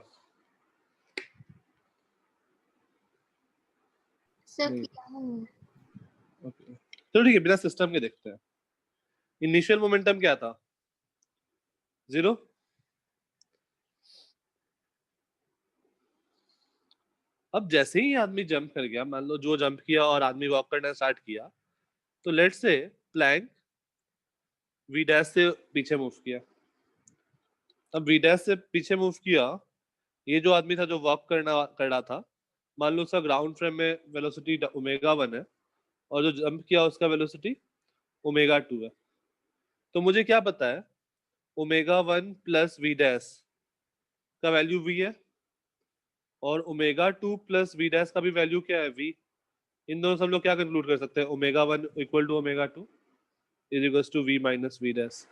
सर नहीं। क्या है? ओके, तो ठीक है, बिना सिस्टम के देखते हैं। इनिशियल मोमेंटम क्या था? 0। अब जैसे ही आदमी जंप कर गया, मान लो जो जंप किया और आदमी वॉक करना स्टार्ट किया, तो लेट्स से प्लैंक वी डैश से पीछे मूव किया। अब वी डैश से पीछे मूव किया, ये जो आदमी था जो वॉक कर रहा था, मान लो उसका ग्राउंड फ्रेम में वेलोसिटी ω1 है और जो जंप किया उसका वेलोसिटी ω2 है। तो मुझे क्या पता है, ω1 प्लस वी डैश का वैल्यू v है और ω2 प्लस वी डैश का भी वैल्यू क्या है, v। इन दोनों से हम लोग क्या कंक्लूड कर सकते हैं, ω1 equal to ω2 is equals to v minus V dash.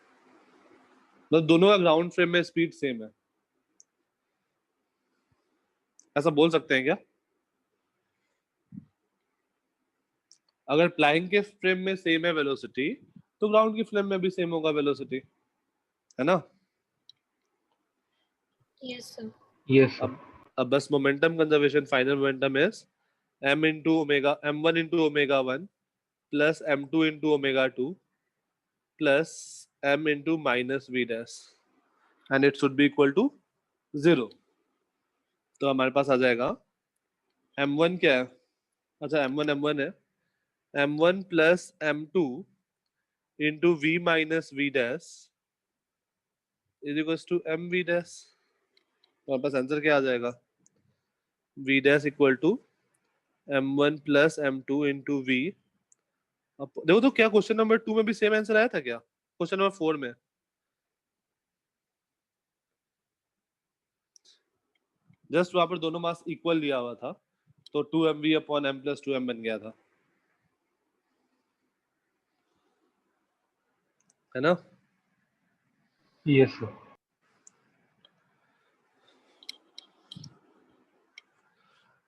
मतलब दोनों का ग्राउंड फ्रेम में स्पीड सेम है, ऐसा बोल सकते हैं क्या? अगर प्लाइंग के फ्रेम में सेम है वेलोसिटी, तो ग्राउंड की फ्रेम में भी सेम होगा वेलोसिटी, है ना? Yes sir. यस अब बस momentum conservation, final momentum is m into omega m1 into ω1 plus m2 into ω2 plus m into minus v dash and it should be equal to 0। तो हमारे पास आ जाएगा m1 क्या है, अच्छा m1 है, m1 plus m2 into v minus v dash is equals to mv dash। तो हमारे पास आंसर क्या आ जाएगा, v dash equal to m1 plus m2 into v। अब देखो तो क्या क्वेश्चन नंबर 2 में भी सेम आंसर आया था क्या, क्वेश्चन नंबर 4 में? जस्ट वहां पर दोनों मास इक्वल दिया हुआ था, तो 2mv upon m plus 2m बन गया था, है ना? Yes sir.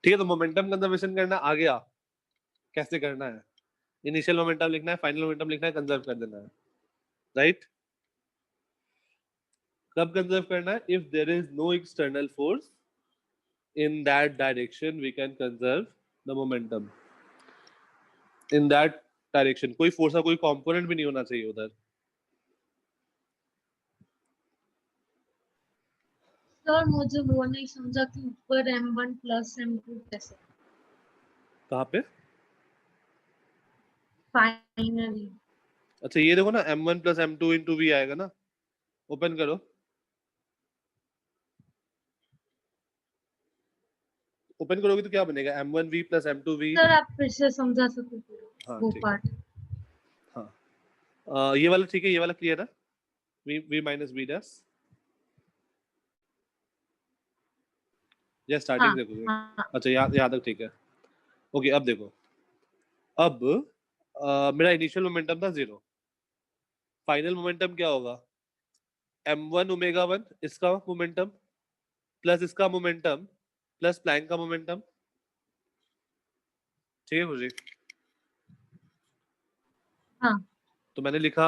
ठीक है, तो मोमेंटम कंजर्वेशन करना आ गया, कैसे करना है, इनिशियल मोमेंटम लिखना है, फाइनल मोमेंटम लिखना है, कंजर्व कर देना है, राइट? कब कंजर्व करना है, if there is no external force in that direction we can conserve the momentum in that direction। कोई फोर्स का कोई कंपोनेंट भी नहीं होना चाहिए उधर। सर मुझे वो नहीं समझा कि ऊपर m1 प्लस m2 कैसे कहाँ पे? फाइनली। अच्छा ये देखो ना, m1 plus m2 into we आएगा ना, ओपन करो, ओपन करोगे तो क्या बनेगा, m1v प्लस m2v। सर आप फिर से समझा सकते हाँ वो ठीक है, पार्ट। हाँ ये वाला ठीक है, ये वाला क्लियर है, v माइनस v डैश, या स्टार्टिंग देखोगे? हाँ अच्छा यहाँ तक ठीक है, ओके। अब देखो, अब मेरा इनिशियल मोमेंटम था 0, फाइनल मोमेंटम क्या होगा, m1 ω1 इसका मोमेंटम प्लस इसका मोमेंटम प्लस प्लैंक का मोमेंटम, ठीक है मुझे? हाँ तो मैंने लिखा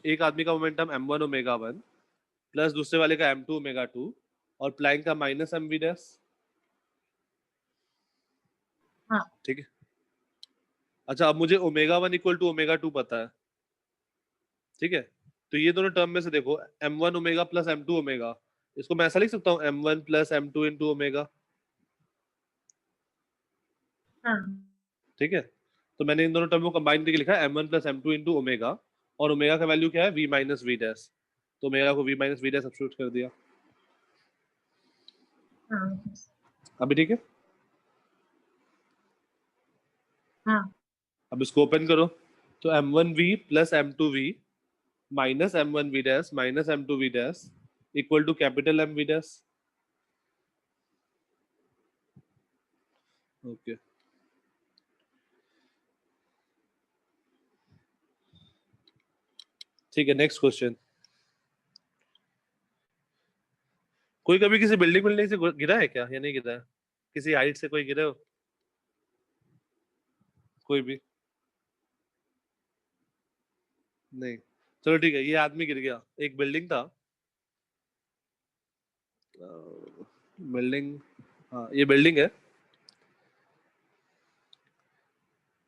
एक आदमी का मोमेंटम m1 ω1 प्लस दूसरे वाले का m2 ω2 और प्लैंक का माइनस mv डैश, हाँ ठीक है? अच्छा अब मुझे ω1 इक्वल टू ω2 पता है, ठीक है? तो ये दोनों टर्म में से देखो, m1 omega plus m2 omega, इसको मैं ऐसा लिख सकता हूँ m1 plus m2 into omega, हाँ ठीक है? तो मैंने इन दोनों टर्म को कंबाइन करके लिखा है m1 plus m2 into omega, और ओमेगा का वैल्यू क्या है v माइनस वी डैश, तो ओमेगा को v minus V dash substitute कर दिया। हाँ अभी ठीक है? हाँ अब इसको ओपन करो, तो m1v plus m2v minus m1v dash minus m2v dash equal to capital M v dash. Okay, ठीक है। नेक्स्ट क्वेश्चन, कोई कभी किसी बिल्डिंग से गिरा है क्या, या नहीं गिरा है? किसी हाइट से कोई गिरे हो? कोई भी नहीं? चलो ठीक है, ये आदमी गिर गया। एक बिल्डिंग था, बिल्डिंग, हाँ ये बिल्डिंग है।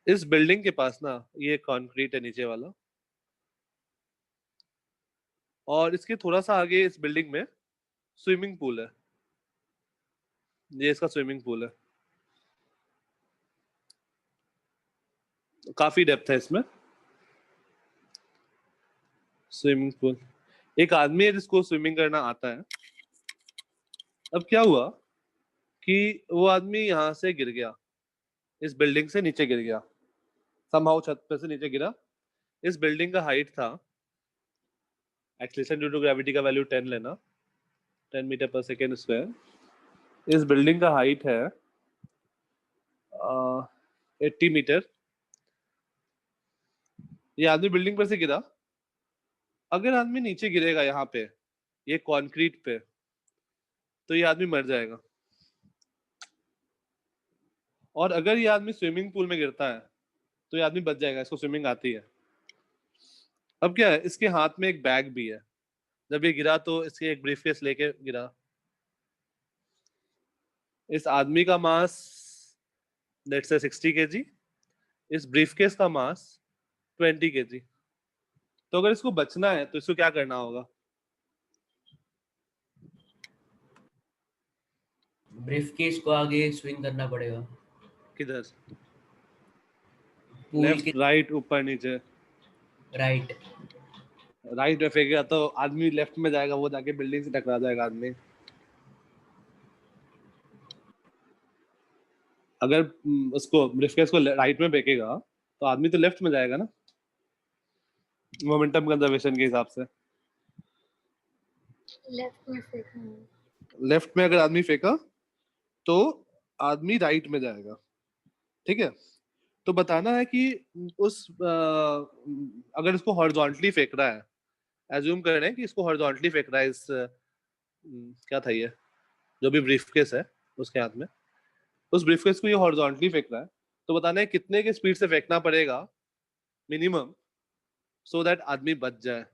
इस बिल्डिंग के पास ना ये कंक्रीट है नीचे वाला, और इसके थोड़ा सा आगे इस बिल्डिंग में स्विमिंग पूल है। ये इसका स्विमिंग पूल है, काफी डेप्थ है इसमें। स्विमिंग पूल, एक आदमी है जिसको स्विमिंग करना आता है। अब क्या हुआ कि वो आदमी यहाँ से गिर गया, इस बिल्डिंग से नीचे गिर गया, समहाउ छत पे से नीचे गिरा। इस बिल्डिंग का हाइट था, एक्सीलरेशन ड्यू टू ग्रेविटी का वैल्यू 10 लेना, 10 मीटर पर सेकेंड स्क्वायर। इस बिल्डिंग का हाइट है 80 मीटर। ये आदमी बिल्डिंग पर से गिरा। अगर आदमी नीचे गिरेगा यहाँ पे, ये कंक्रीट पे, तो ये आदमी मर जाएगा। और अगर ये आदमी स्विमिंग पूल में गिरता है तो ये आदमी बच जाएगा, इसको स्विमिंग आती है। अब क्या है, इसके हाथ में एक बैग भी है। जब ये गिरा तो इसके एक ब्रीफकेस लेके गिरा। इस आदमी का मास लेट्स से 60 kg, इस ब्रीफकेस का मास 20 kg। तो अगर इसको बचना है तो इसको क्या करना होगा? ब्रीफकेस को आगे स्विंग करना पड़ेगा। किधर? पूल लेफ्ट, के राइट, ऊपर, नीचे? राइट। राइट में फेंकेगा तो आदमी लेफ्ट में जाएगा, वो जाके बिल्डिंग से टकरा जाएगा आदमी। अगर उसको ब्रीफकेस को राइट में फेंकेगा तो आदमी तो लेफ्ट में जाएगा ना, मोमेंटम कंजर्वेशन के हिसाब से। लेफ्ट में फेंकना है। लेफ्ट में अगर आदमी फेंका तो आदमी राइट में जाएगा, ठीक है? तो बताना है कि उस अगर इसको हॉरिजॉन्टली फेंक रहा है, एज्यूम कर रहे हैं कि इसको हॉरिजॉन्टली फेंक रहा है, इस क्या था ये, जो भी ब्रीफकेस है उसके हाथ में, उस ब्रीफकेस को ये हॉरिजॉन्टली फेंक रहा है। तो बताना है कितने के स्पीड से फेंकना पड़ेगा मिनिमम, सो दैट आदमी बच जाए।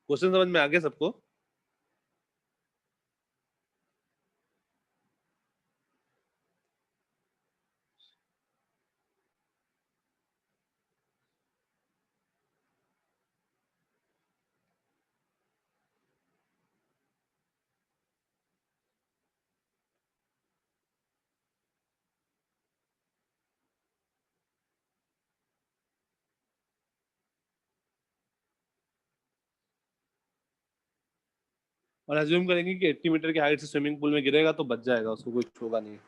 क्वेश्चन समझ में आ गया सबको? और एज्यूम करेंगे कि 80 मीटर की हाइट से स्विमिंग पूल में गिरेगा तो बच जाएगा, उसको कुछ होगा नहीं।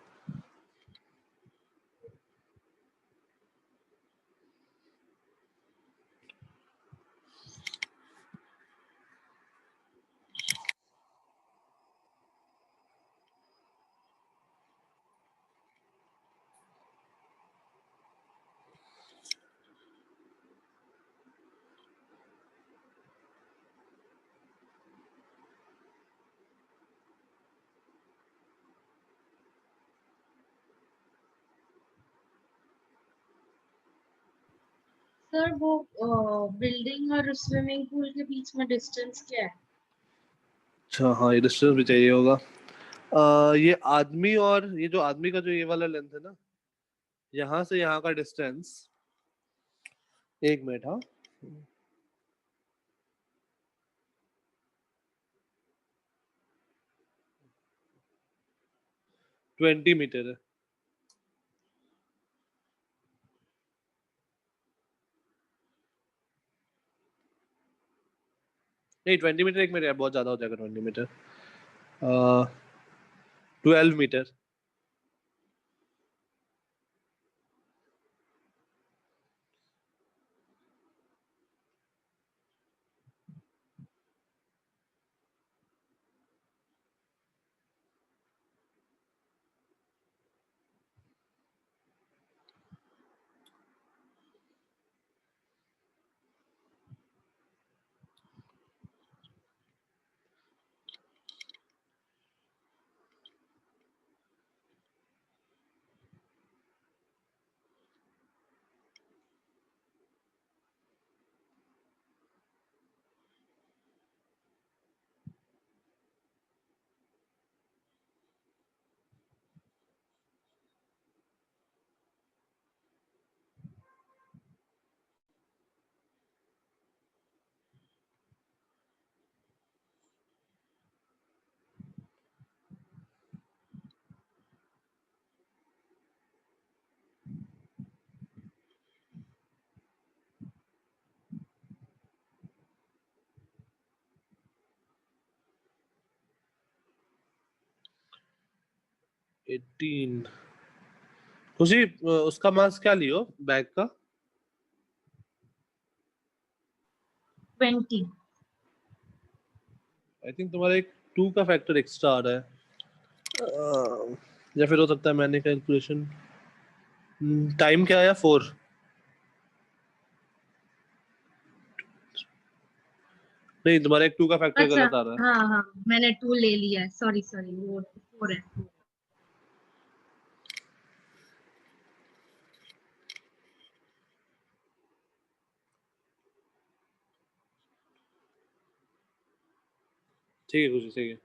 सर वो बिल्डिंग और स्विमिंग पूल के बीच में डिस्टेंस क्या है? अच्छा हाँ, ये डिस्टेंस भी चाहिए होगा। ये आदमी, और ये जो आदमी का जो ये वाला लेंथ है ना, यहाँ से यहाँ का डिस्टेंस एक मिनट, हाँ 20 मीटर है। नहीं 20 मीटर, एक मिनट यार बहुत ज्यादा हो जाएगा 20 मीटर। 12 मीटर। एटीन। खुशी उसका मास क्या लियो बैग का? 20। आई थिंक तुम्हारा एक 2 का फैक्टर एक्स्ट्रा आ रहा है, या फिर हो सकता है मैंने कैलकुलेशन। टाइम क्या आया? 4। नहीं तुम्हारा एक 2 का फैक्टर अच्छा, गलत आ रहा है। हाँ हाँ, मैंने 2 ले लिया है, सॉरी सॉरी, वो 4 है। ठीक है खुशी, ठीक है।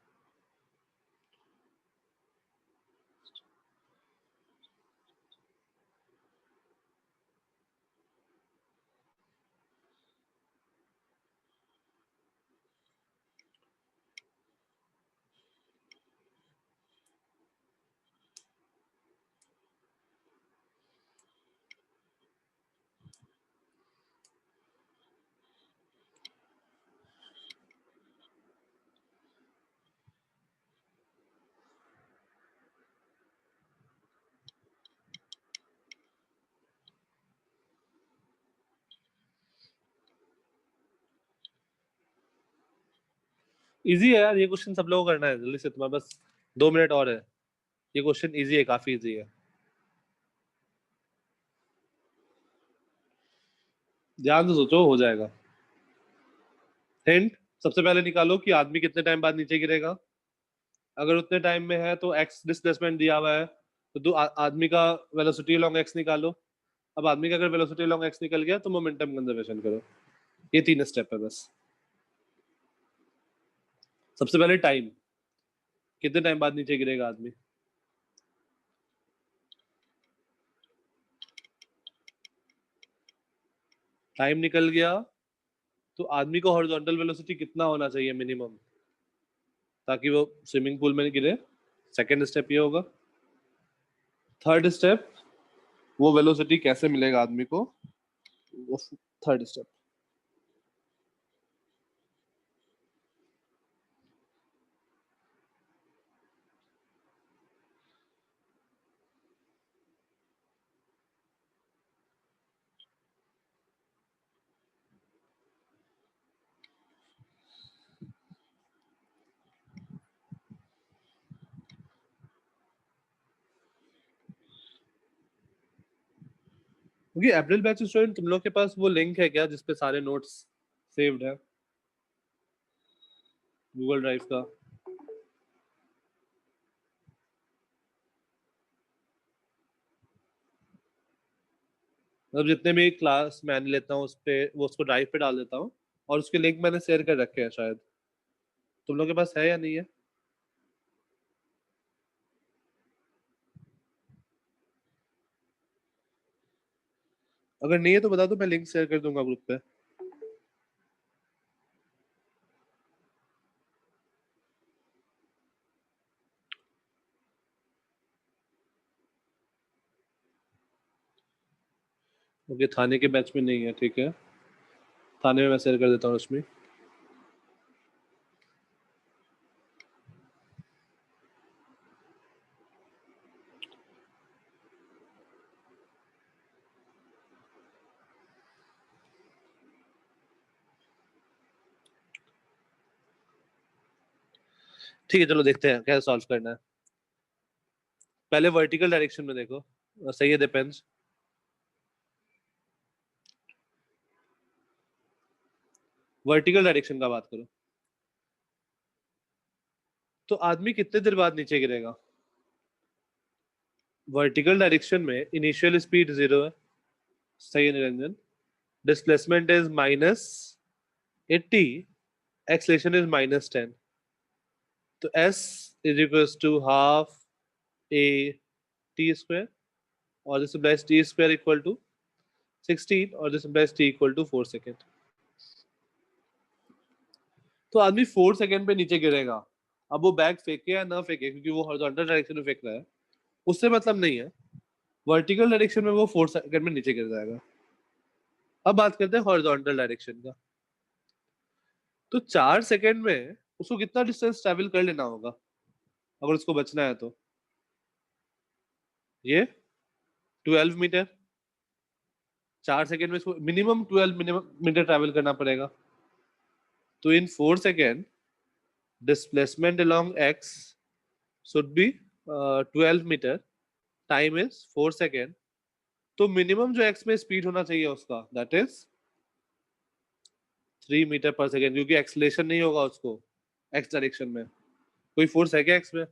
इजी है यार ये क्वेश्चन, सब लोगों को करना है जल्दी से, तुम्हारे बस 2 मिनट और है। ये क्वेश्चन इजी है, काफी इजी है, ध्यान से सोचो, हो जाएगा। हिंट सबसे पहले निकालो कि आदमी कितने टाइम बाद नीचे गिरेगा। अगर उतने टाइम में है तो एक्स डिस्प्लेसमेंट दिया हुआ है, तो आदमी का वेलोसिटी लॉन्ग एक्स निकालो। अब आदमी का अगर वेलोसिटी लॉन्ग एक्स निकल गया तो मोमेंटम कंजर्वेशन करो। ये 3 स्टेप है बस। सबसे पहले टाइम, कितने टाइम बाद नीचे गिरेगा आदमी। टाइम निकल गया तो आदमी को हॉरिजॉन्टल वेलोसिटी कितना होना चाहिए मिनिमम, ताकि वो स्विमिंग पूल में गिरे। सेकेंड स्टेप ये होगा। थर्ड स्टेप, वो वेलोसिटी कैसे मिलेगा आदमी को, वो थर्ड स्टेप। क्योंकि अप्रैल बैच स्टूडेंट, तुम लोग के पास वो लिंक है क्या जिसपे सारे नोट्स सेव्ड है गूगल ड्राइव का? मतलब जितने भी क्लास मैंने लेता हूँ उस पे, वो उसको ड्राइव पे डाल देता हूँ, और उसके लिंक मैंने शेयर कर रखे हैं शायद। तुम लोग के पास है या नहीं है? अगर नहीं है तो बता दो, मैं लिंक शेयर कर दूंगा ग्रुप पे। ओके, थाने के बैच में नहीं है, ठीक है, थाने में मैं शेयर कर देता हूँ रश्मि। ठीक है, चलो देखते हैं कैसे सॉल्व करना है। पहले वर्टिकल डायरेक्शन में देखो, सही है, डिपेंड्स। वर्टिकल डायरेक्शन का बात करो तो आदमी कितने देर बाद नीचे गिरेगा? वर्टिकल डायरेक्शन में इनिशियल स्पीड 0 है, सही है Niranjan. Displacement is -80, acceleration is -10, तो s is equals to half a t square, और this implies t square equal to 16, और this implies t equal to 4 second. तो आदमी 4 सेकेंड पे नीचे गिरेगा। अब वो बैग फेंके या ना फेंके, क्योंकि वो हॉरिजॉन्टल डायरेक्शन में फेंक रहा है, उससे मतलब नहीं है। वर्टिकल डायरेक्शन में वो 4 सेकेंड में नीचे गिर जाएगा। अब बात करते हैं हॉरिजॉन्टल डायरेक्शन का। तो 4 सेकेंड में उसको कितना डिस्टेंस ट्रैवल कर लेना होगा अगर उसको बचना है? तो ये 12 मीटर, 4 सेकेंड में इसको मिनिमम 12 मीटर ट्रैवल करना पड़ेगा। तो in 4 second displacement along x should be 12 metre, time is 4 second. तो मिनिमम जो x में स्पीड होना चाहिए उसका, that is 3 metre per second, क्योंकि एक्सलेशन नहीं होगा उसको x डायरेक्शन में। कोई फोर्स है क्या x में?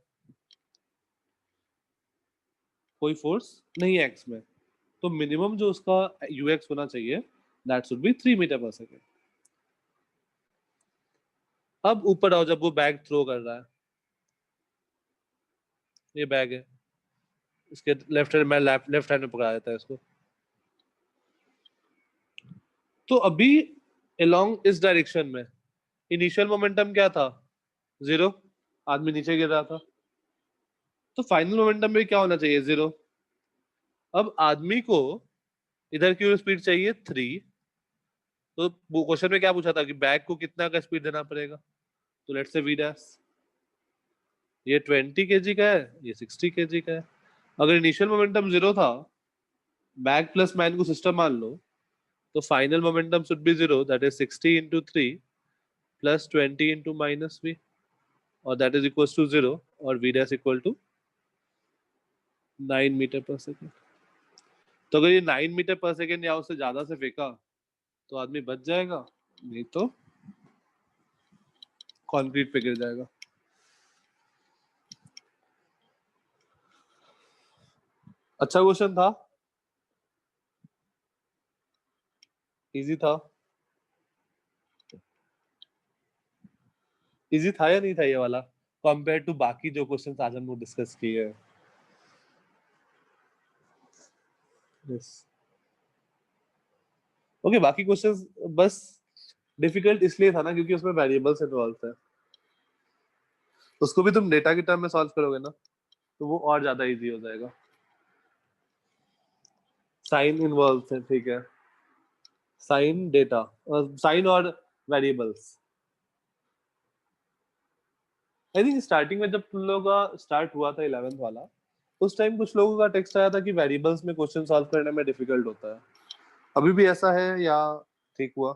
कोई फोर्स नहीं है x में। तो मिनिमम जो उसका ux होना चाहिए, that should be 3 metre per second. अब ऊपर आओ, जब वो बैग थ्रो कर रहा है, ये बैग है, इसके लेफ्ट हैंड में लेफ्ट हैंड में पकड़ा देता है इसको। तो अभी अलोंग इस डायरेक्शन में इनिशियल मोमेंटम क्या था? 0, आदमी नीचे गिर रहा था। तो फाइनल मोमेंटम में क्या होना चाहिए? 0। अब आदमी को इधर की स्पीड चाहिए 3। तो वो क्वेश्चन में क्या पूछा था कि बैग को कितना का स्पीड देना पड़ेगा? तो लेट्स से v डैश, ये 20 kg का है, ये 60 kg का है। अगर इनिशियल मोमेंटम 0 था, बैग प्लस मैन को सिस्टम मान लो, तो final momentum should be 0, that is 60 into 3 plus 20 into minus v, और दैट इज इक्वल टू 0, और v dash equal to 9 metre per second. तो अगर ये 9 मीटर पर सेकेंड या उससे ज्यादा से फेंका तो आदमी बच जाएगा, नहीं तो कंक्रीट पे गिर जाएगा। अच्छा क्वेश्चन था, इजी था। इजी था या नहीं था ये वाला, कंपेयर टू बाकी जो क्वेश्चन आज हम लोग डिस्कस किए हैं? Yes, okay. बाकी क्वेश्चंस बस डिफिकल्ट इसलिए था ना क्योंकि उसमें वेरिएबल्स इन्वॉल्व थे। उसको भी तुम डेटा की टर्म में सॉल्व करोगे ना, तो वो और ज्यादा इजी हो जाएगा। साइन इन्वॉल्व है, ठीक है, साइन डेटा, साइन और वेरिएबल्स। आई थिंक स्टार्टिंग में जब तुम लोगों का स्टार्ट हुआ था 11th वाला, उस टाइम कुछ लोगों का टेक्स्ट आया था कि वेरिएबल्स में क्वेश्चन सॉल्व करने में डिफिकल्ट होता है। अभी भी ऐसा है या ठीक हुआ?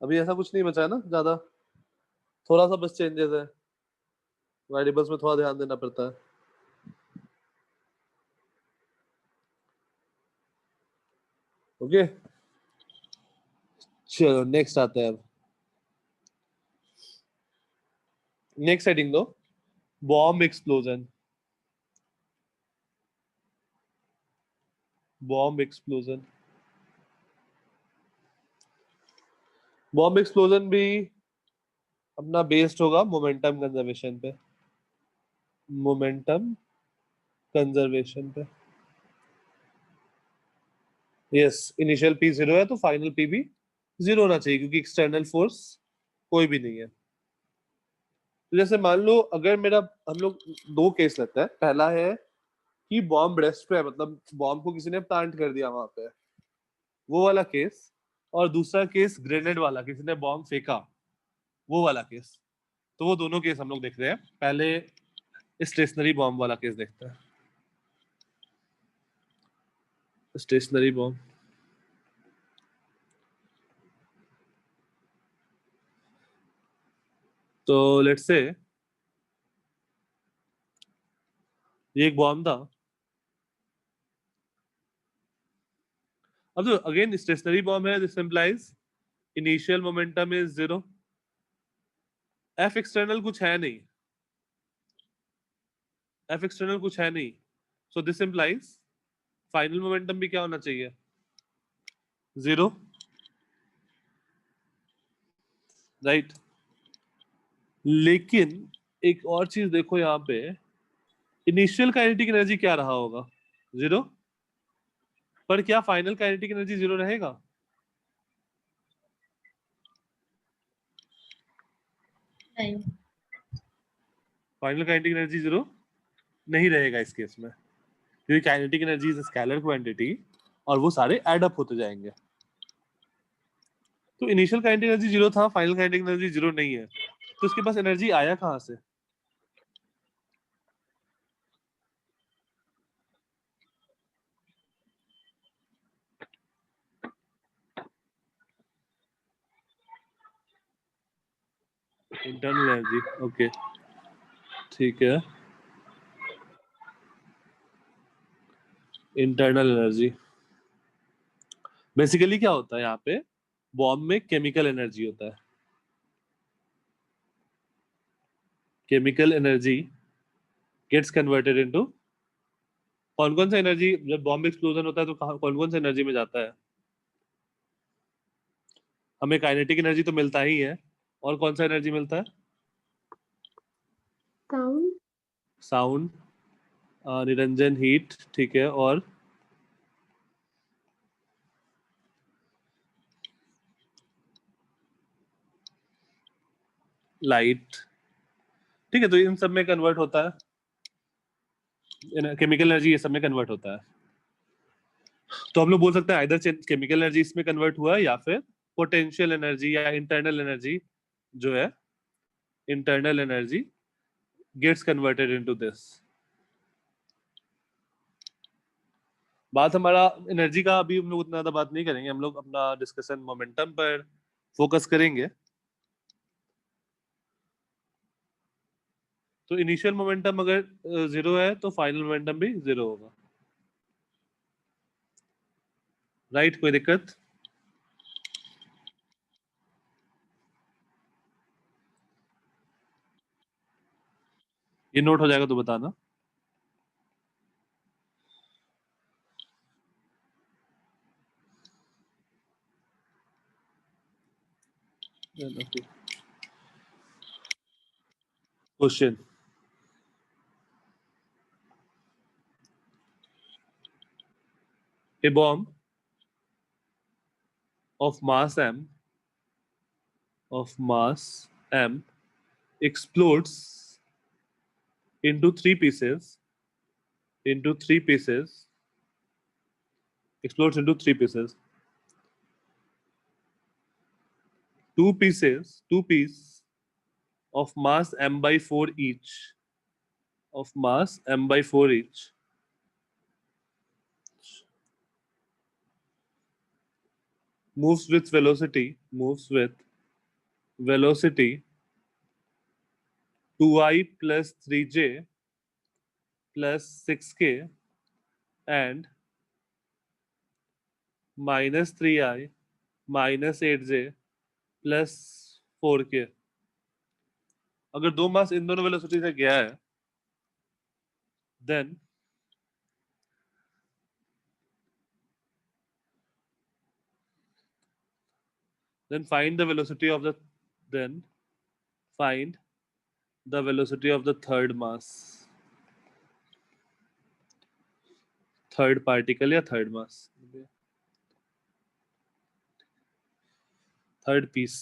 अभी ऐसा कुछ नहीं बचा है ना ज्यादा, थोड़ा सा बस चेंजेस है, वेरिएबल्स में थोड़ा ध्यान देना पड़ता है। ओके, चलो नेक्स्ट आते हैं। अब नेक्स्ट हेडिंग दो, bomb explosion. Bomb explosion bomb explosion भी अपना बेस्ड होगा मोमेंटम कंजर्वेशन पे, मोमेंटम कंजर्वेशन पे। यस, इनिशियल पी 0 है तो फाइनल पी भी 0 होना चाहिए, क्योंकि एक्सटर्नल फोर्स कोई भी नहीं है। तो जैसे मान लो अगर मेरा, हम लोग दो केस लेते हैं। पहला है कि बॉम्ब रेस्ट पे है, मतलब बॉम्ब को किसी ने प्लांट कर दिया वहां पे, वो वाला केस। और दूसरा केस ग्रेनेड वाला, किसी ने बॉम्ब फेंका, वो वाला केस। तो वो दोनों केस हम लोग देख रहे हैं। पहले स्टेशनरी बॉम्ब वाला केस देखते हैं। स्टेशनरी बॉम्ब, तो लेट्स से ये एक बॉम्ब था। अब तो अगेन स्टेशनरी बॉम्ब है, this implies initial momentum is 0, F external कुछ है नहीं, एफ एक्सटर्नल कुछ है नहीं, so this implies final momentum भी क्या होना चाहिए, 0, राइट। लेकिन एक और चीज देखो यहाँ पे, इनिशियल काइनेटिक एनर्जी क्या रहा होगा, 0, पर क्या फाइनल काइनेटिक एनर्जी 0 रहेगा? नहीं, फाइनल काइनेटिक एनर्जी 0 नहीं रहेगा इस केस में, क्योंकि kinetic energy is scalar quantity और वो सारे ऐड अप होते जाएंगे। तो इनिशियल काइनेटिक एनर्जी 0 था, फाइनल काइनेटिक एनर्जी 0 नहीं है, तो इसके पास एनर्जी आया कहां से? इंटरनल एनर्जी, ओके, ठीक है। इंटरनल एनर्जी बेसिकली क्या होता है यहाँ पे, बॉम्ब में केमिकल एनर्जी होता है। Chemical energy gets converted into, कौन कौन सा एनर्जी जब बॉम्ब एक्सप्लोजन होता है तो कौन कौन सा एनर्जी में जाता है? हमें काइनेटिक एनर्जी तो मिलता ही है, और कौन सा एनर्जी मिलता है? साउंड, साउंड, निरंजन हीट, ठीक है, और लाइट, ठीक है। तो इन सब में कन्वर्ट होता है, केमिकल एनर्जी ये सब में कन्वर्ट होता है। तो हम लोग बोल सकते हैं आइदर केमिकल एनर्जी इसमें कन्वर्ट हुआ है या फिर पोटेंशियल एनर्जी या इंटरनल एनर्जी जो है, internal energy gets converted into this. बात हमारा एनर्जी का अभी हम लोग उतना ज्यादा बात नहीं करेंगे, हम लोग अपना डिस्कशन मोमेंटम पर फोकस करेंगे। तो इनिशियल मोमेंटम अगर 0 है तो फाइनल मोमेंटम भी 0 होगा, राइट? कोई दिक्कत? ये नोट हो जाएगा तो बताना। Question, a bomb of mass m explodes into three pieces, explodes into three pieces. Two pieces of mass m by 4 each, moves with velocity 2i plus 3j plus 6k and minus 3i minus 8j plus 4k। अगर दो मास इन दोनों velocity से गया है, then then find the velocity of the third mass, third particle या third mass, third piece.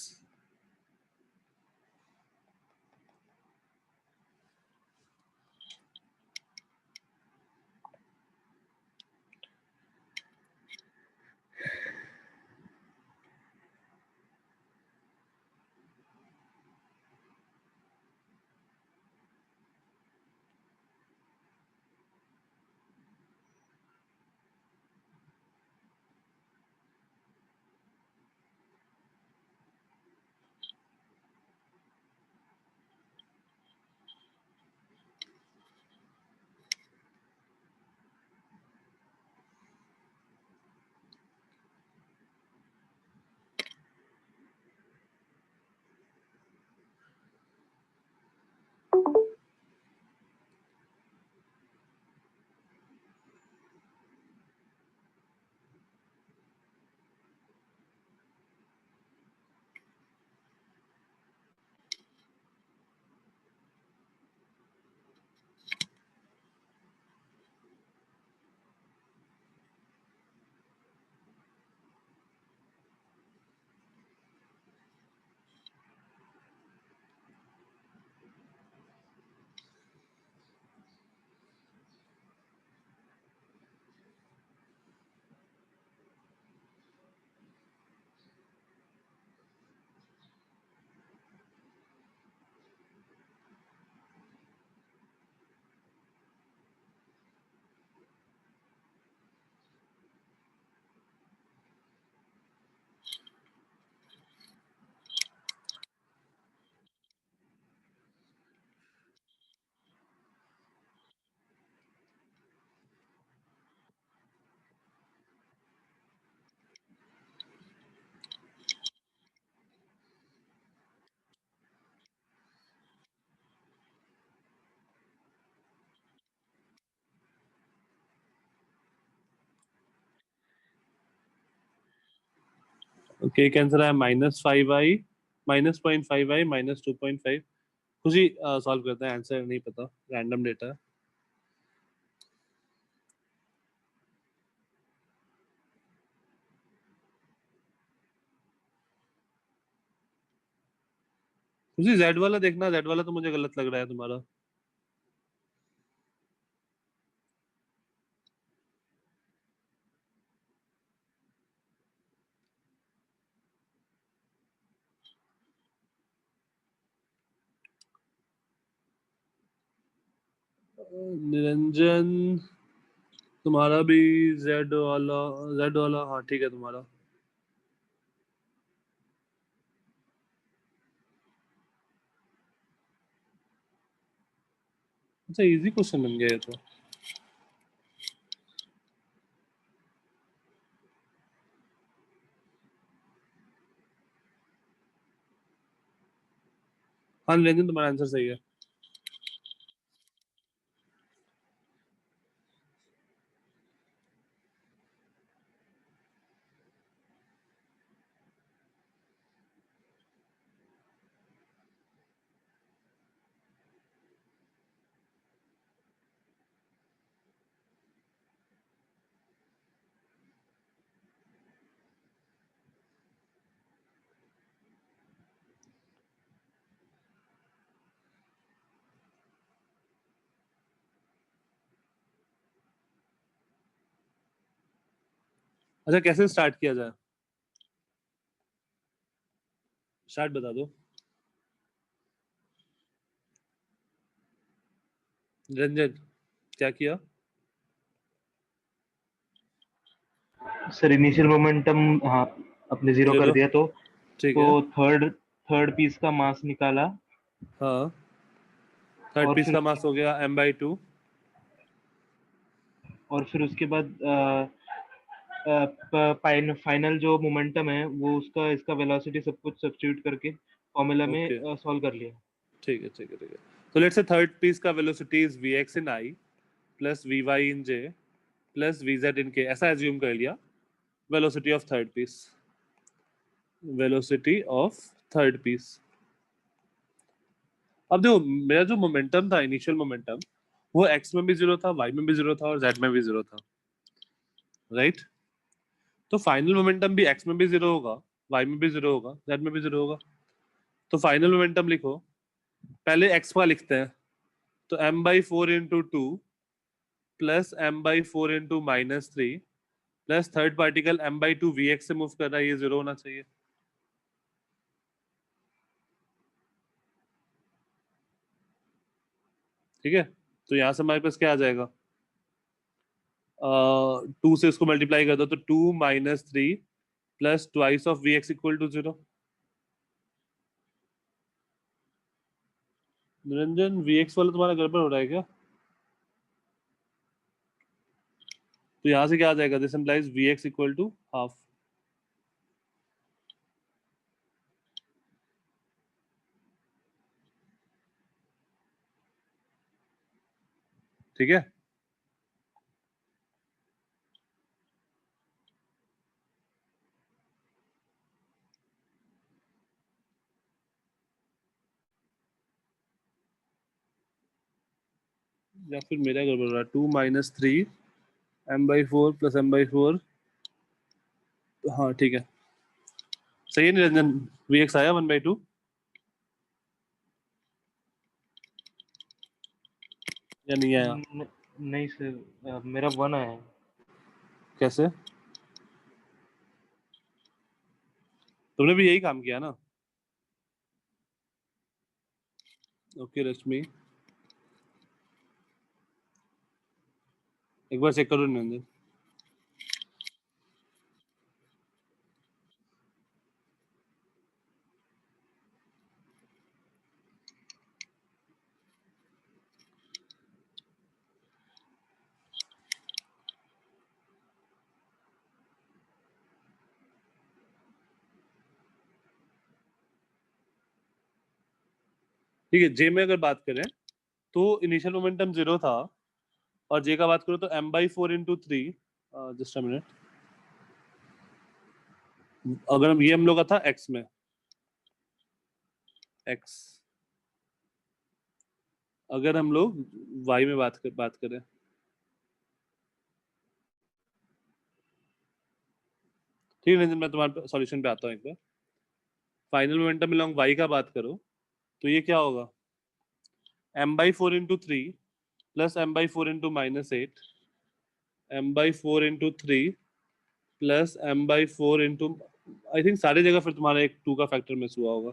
Okay, एक answer है -5i, -0.5i, -2.5. खुशी सॉल्व करते हैं, आंसर नहीं पता, रैंडम डेटा है. खुशी Z वाला देखना, Z वाला तो मुझे गलत लग रहा है तुम्हारा. निरंजन तुम्हारा भी Z वाला हाँ ठीक है तुम्हारा. अच्छा, इजी क्वेश्चन बन गया ये तो. हाँ निरंजन, तुम्हारा आंसर सही है. अच्छा, कैसे स्टार्ट किया जाए? स्टार्ट बता दो निरंजन, क्या किया? सर इनिशियल मोमेंटम हाँ अपने जीरो कर Zero. दिया, तो ठीक है. थर्ड पीस का मास निकाला. हाँ, थर्ड और पीस फिर का मास हो गया m/2. और फिर उसके बाद फाइनल जो मोमेंटम है वो उसका इसका वेलोसिटी सब कुछ सब्स्टिट्यूट करके फॉर्मूला Okay. में सॉल्व कर लिया. ठीक है ठीक है ठीक है. तो लेट्स से थर्ड पीस का velocity is vx in i plus vy in j plus vz in k, ऐसा एज्यूम कर लिया velocity of third piece. Velocity of third piece. अब देखो मेरा जो मोमेंटम था, इनिशियल मोमेंटम, वो एक्स में भी जीरो था, वाई में भी जीरो था और जेड में भी जीरो था, राइट? तो फाइनल मोमेंटम भी एक्स में भी जीरो होगा, वाई में भी जीरो होगा, जेड में भी जीरो होगा। तो फाइनल मोमेंटम लिखो, पहले एक्स का लिखते हैं, तो m/4 into two plus m/4 into -3 plus third particle m/2 vx से मूव कर रहा है, ये जीरो होना चाहिए। ठीक है, तो यहां से हमारे पास क्या आ जाएगा, 2 से इसको मल्टीप्लाई कर दो तो 2 - 3 plus twice of vx equal to 0। Niranjan vx वाला तुम्हारा गड़बड़ हो रहा है क्या? तो यहां से क्या आ जाएगा, this implies vx equal to half. ठीक है, या फिर मेरा गड़बड़ हो रहा है, 2 - 3 m/4 प्लस m/4। हाँ ठीक है, सही है निरंजन, vx आया 1/2 या नहीं आया? नहीं सर, मेरा 1 आया है। कैसे? तुमने भी यही काम किया ना? ओके रश्मि, एक बार चेक करो निरंजन। ठीक है, जे में अगर बात करें तो इनिशियल मोमेंटम जीरो था, और जे का बात करो तो m/4 into 3, just a minute, अगर हम ये हम लोग का था एक्स में, एक्स, अगर हम लोग वाई में बात करें, ठीक है निरंजन, मैं तुम्हारे सॉल्यूशन पे आता हूँ एक बार। फाइनल मोमेंटम अलोंग वाई का बात करो तो ये क्या होगा, m/4 into 3 plus m/4 into -8, m/4 into 3 plus m/4 into, I think सारी जगह फिर तुम्हारा एक 2 का फैक्टर मिस हुआ होगा,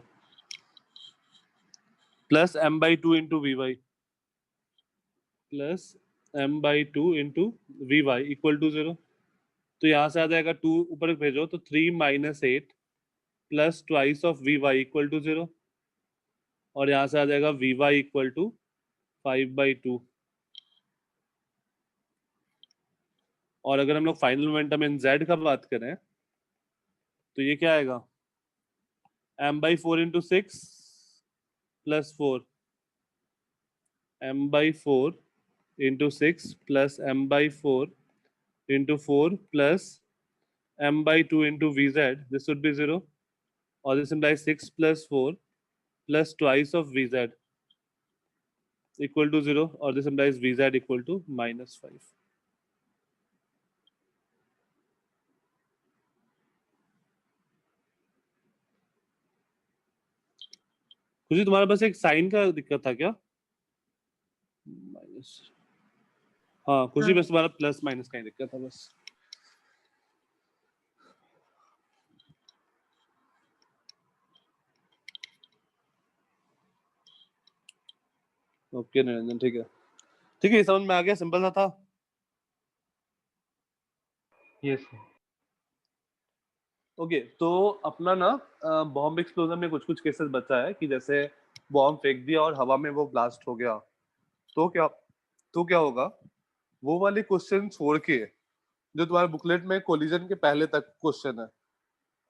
plus m/2 into v y plus m/2 into v y equal to 0। तो यहाँ से आ जाएगा 2 ऊपर भेजो तो 3 - 8 plus twice of v y equal to 0, और यहाँ से आ जाएगा वी वाई इक्वल टू 5/2। और अगर हम लोग फाइनल मोमेंटम इन जेड का बात करें तो ये क्या आएगा, m/4 into 6 plus 4, m/4 into 6 plus m/4 into 4 plus m/2 into v z, this would be 0, और this implies 6 plus 4 plus twice of v z equal to 0, और this implies v z equal to -5। खुशी तुम्हारे पास एक sign का दिक्कत था क्या? Minus, हाँ खुशी, बस तुम्हारा प्लस माइनस का ही दिक्कत था बस। ओके निरंजन, ठीक है, ठीक है, ये समझ में आ गया, सिंपल सा था। Yes sir. ओके तो अपना ना बॉम्ब एक्सप्लोजन में कुछ कुछ केसेस बचा है कि जैसे बॉम्ब फेंक दिया और हवा में वो ब्लास्ट हो गया, तो क्या होगा, वो वाले क्वेश्चन छोड़ के जो तुम्हारे बुकलेट में कोलिजन के पहले तक क्वेश्चन है,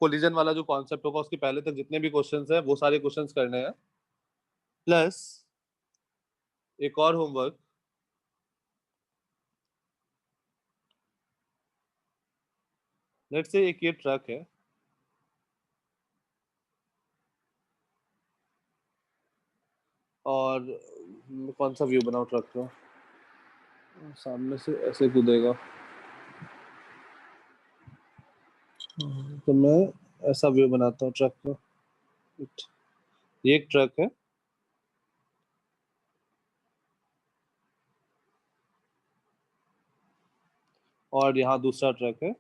कोलिजन वाला जो कॉन्सेप्ट होगा उसके पहले तक जितने भी क्वेश्चंस है वो सारे क्वेश्चंस करने हैं, प्लस एक और होमवर्क, लेट्स से एक ये ट्रक है, और कौन सा व्यू बनाऊं ट्रक का? सामने से ऐसे कूदेगा, तो मैं ऐसा व्यू बनाता हूँ ट्रक का। ये एक ट्रक है, और यहाँ दूसरा ट्रक है।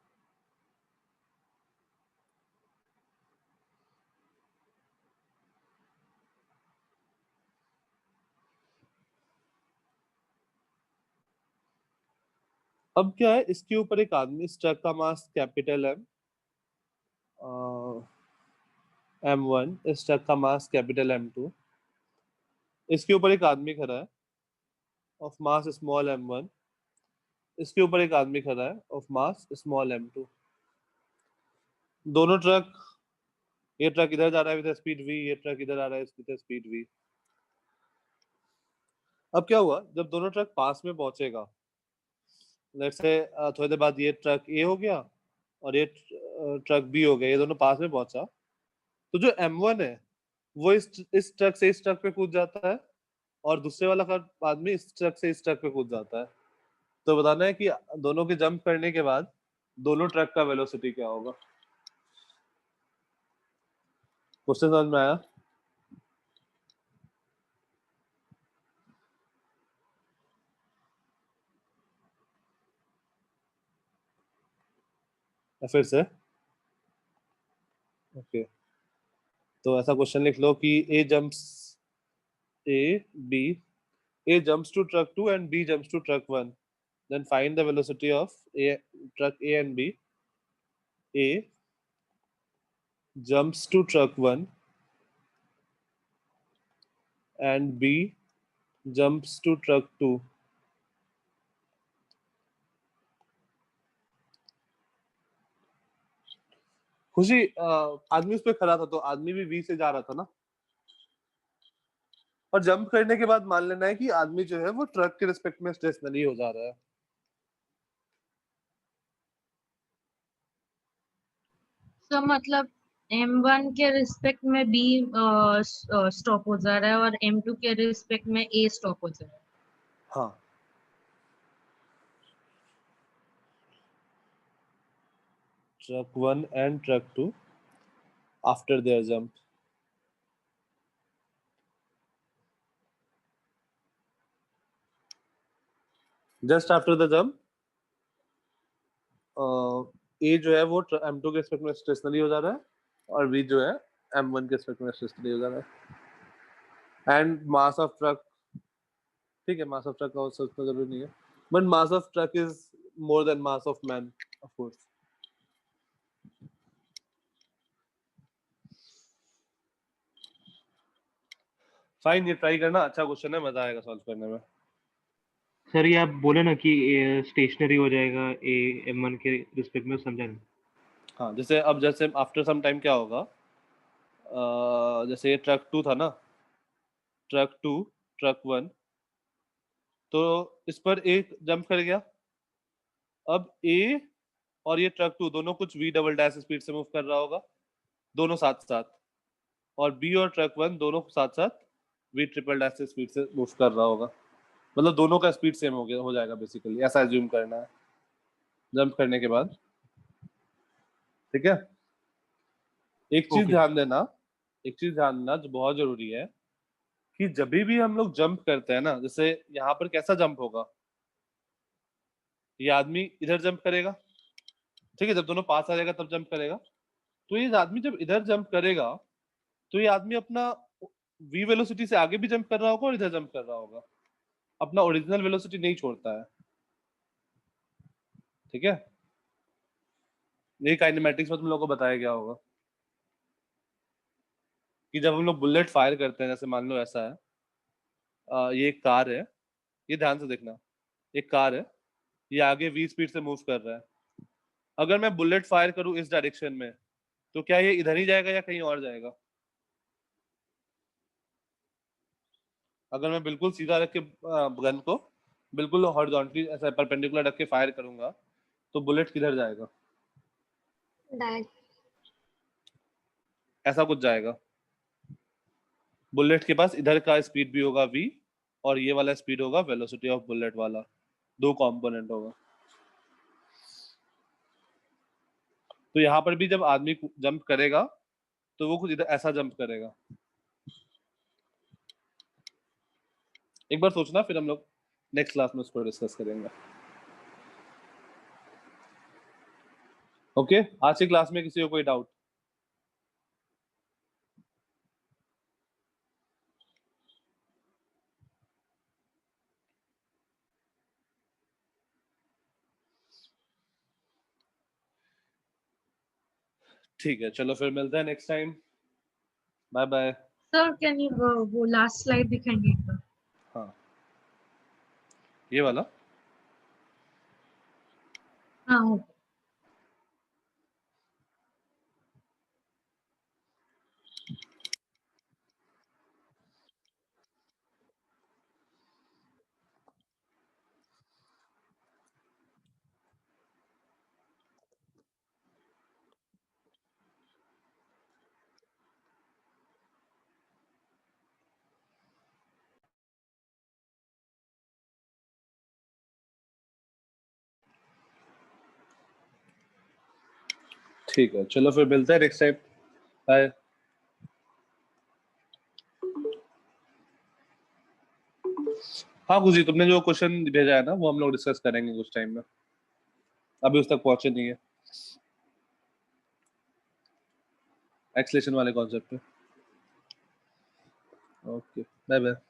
अब क्या है, इसके ऊपर एक आदमी, इस ट्रक का मास कैपिटल M, M1, इस ट्रक का मास कैपिटल M2, इसके ऊपर एक आदमी खड़ा है ऑफ मास स्मॉल m1, इसके ऊपर एक आदमी खड़ा है ऑफ मास स्मॉल m2। दोनों ट्रक, ये ट्रक इधर जा रहा है विद स्पीड v, ये ट्रक इधर आ रहा है विद स्पीड v। अब क्या हुआ, जब दोनों ट्रक पास में पहुंचेगा, लेट्स से थोड़ी देर बाद ये ट्रक A हो गया और ये ट्रक B हो गया, ये दोनों पास में पहुंचा, तो जो M1 है वो इस ट्रक से इस ट्रक पे कूद जाता है, और दूसरे वाला का आदमी इस ट्रक से इस ट्रक पे कूद जाता है। तो बताना है कि दोनों के जंप करने के बाद दोनों ट्रक का वेलोसिटी क्या होगा। क्वेश्चन समझ में आया? या फिर से? ओके, तो ऐसा क्वेश्चन लिख लो कि A jumps to truck 2 and B jumps to truck 1. Then find the velocity of truck A and B. A jumps to truck 1 and B jumps to truck 2. खुशी, आदमी उस पे खड़ा था, तो आदमी भी V से जा रहा था ना, और जंप करने के बाद मान लेना है कि आदमी जो है वो ट्रक के रिस्पेक्ट में स्टेशनरी हो जा रहा है। तो मतलब M1 के रिस्पेक्ट में B स्टॉप हो जा रहा है और M2 के रिस्पेक्ट में A स्टॉप हो जा रहा है। हाँ, truck 1 and truck 2 after their jump. Just after the jump, A जो है वो M2 के रिस्पेक्ट में स्टेशनरी हो जा रहा है, और B जो है M1 के रिस्पेक्ट में स्टेशनरी हो जा रहा है। एंड मास ऑफ ट्रक, ठीक है, मास ऑफ ट्रक का सोचना जरूरी नहीं है, but mass of truck is more then mass of man, of course. Fine, ये ट्राई करना, अच्छा क्वेश्चन है, मजा आएगा सॉल्व करने में। सर ये आप बोले ना कि स्टेशनरी हो जाएगा A M1 के रिस्पेक्ट में, समझा नहीं। हाँ, जैसे अब जैसे आफ्टर सम टाइम क्या होगा, जैसे ये ट्रक 2 था ना, ट्रक 2 ट्रक 1, तो इस पर A जंप कर गया। अब A और ये ट्रक 2 दोनों कुछ V डबल डैश स्पीड से मूव कर रहा होगा, दोनों साथ साथ, और B और ट्रक 1 दोनों साथ साथ V ट्रिपल डैश स्पीड से मूव कर रहा होगा, मतलब दोनों का स्पीड सेम हो जाएगा बेसिकली, ऐसा एज्यूम करना है जंप करने के बाद। ठीक है, एक चीज Okay. ध्यान देना, एक चीज ध्यान देना जो बहुत जरूरी है, कि जब भी हम लोग जंप करते हैं ना, जैसे यहाँ पर कैसा जंप होगा, ये आदमी इधर जंप करेगा, ठीक है, जब दोनों पास आ जाएगा तब जंप करेगा। तो ये आदमी जब इधर जंप करेगा, तो ये आदमी अपना V वेलोसिटी से आगे भी जंप कर रहा होगा और इधर जंप कर रहा होगा, अपना ओरिजिनल वेलोसिटी नहीं छोड़ता है। ठीक है, ये काइनेमैटिक्स में तुम लोगों को बताया गया होगा कि जब हम लोग बुलेट फायर करते हैं, जैसे मान लो ऐसा है, ये एक कार है, ये ध्यान से देखना, एक कार है, ये आगे V स्पीड से मूव कर रहा है। अगर मैं बुलेट फायर करूं इस डायरेक्शन में, तो क्या ये इधर ही जाएगा या कहीं और जाएगा? अगर मैं बिल्कुल सीधा रख के गन को बिल्कुल हॉरिजॉन्टली ऐसा परपेंडिकुलर रख के फायर करूंगा, तो बुलेट किधर जाएगा? डायरेक्ट। ऐसा कुछ जाएगा। बुलेट के पास इधर का स्पीड भी होगा v और ये वाला स्पीड होगा वेलोसिटी ऑफ बुलेट वाला, दो कंपोनेंट होगा। तो यहाँ पर भी जब आदमी जंप करेगा तो वो कुछ इधर ऐसा जंप करेगा। एक बार सोचना, फिर हम लोग नेक्स्ट क्लास में उसको डिस्कस करेंगे। ओके, आज की क्लास में किसी को कोई डाउट? ठीक है, चलो फिर मिलते हैं next time. Bye bye. Sir can you वो लास्ट स्लाइड दिखाएंगे एक बार? हाँ, ये वाला। हाँ हो ठीक है, चलो फिर मिलते हैं नेक्स्ट टाइम। बाय। हाँ खुशी, तुमने जो क्वेश्चन भेजा है ना वो हम लोग डिस्कस करेंगे कुछ टाइम में, अभी उस तक पहुंचे नहीं है एक्सलेशन वाले कॉन्सेप्ट पे। Okay, bye bye.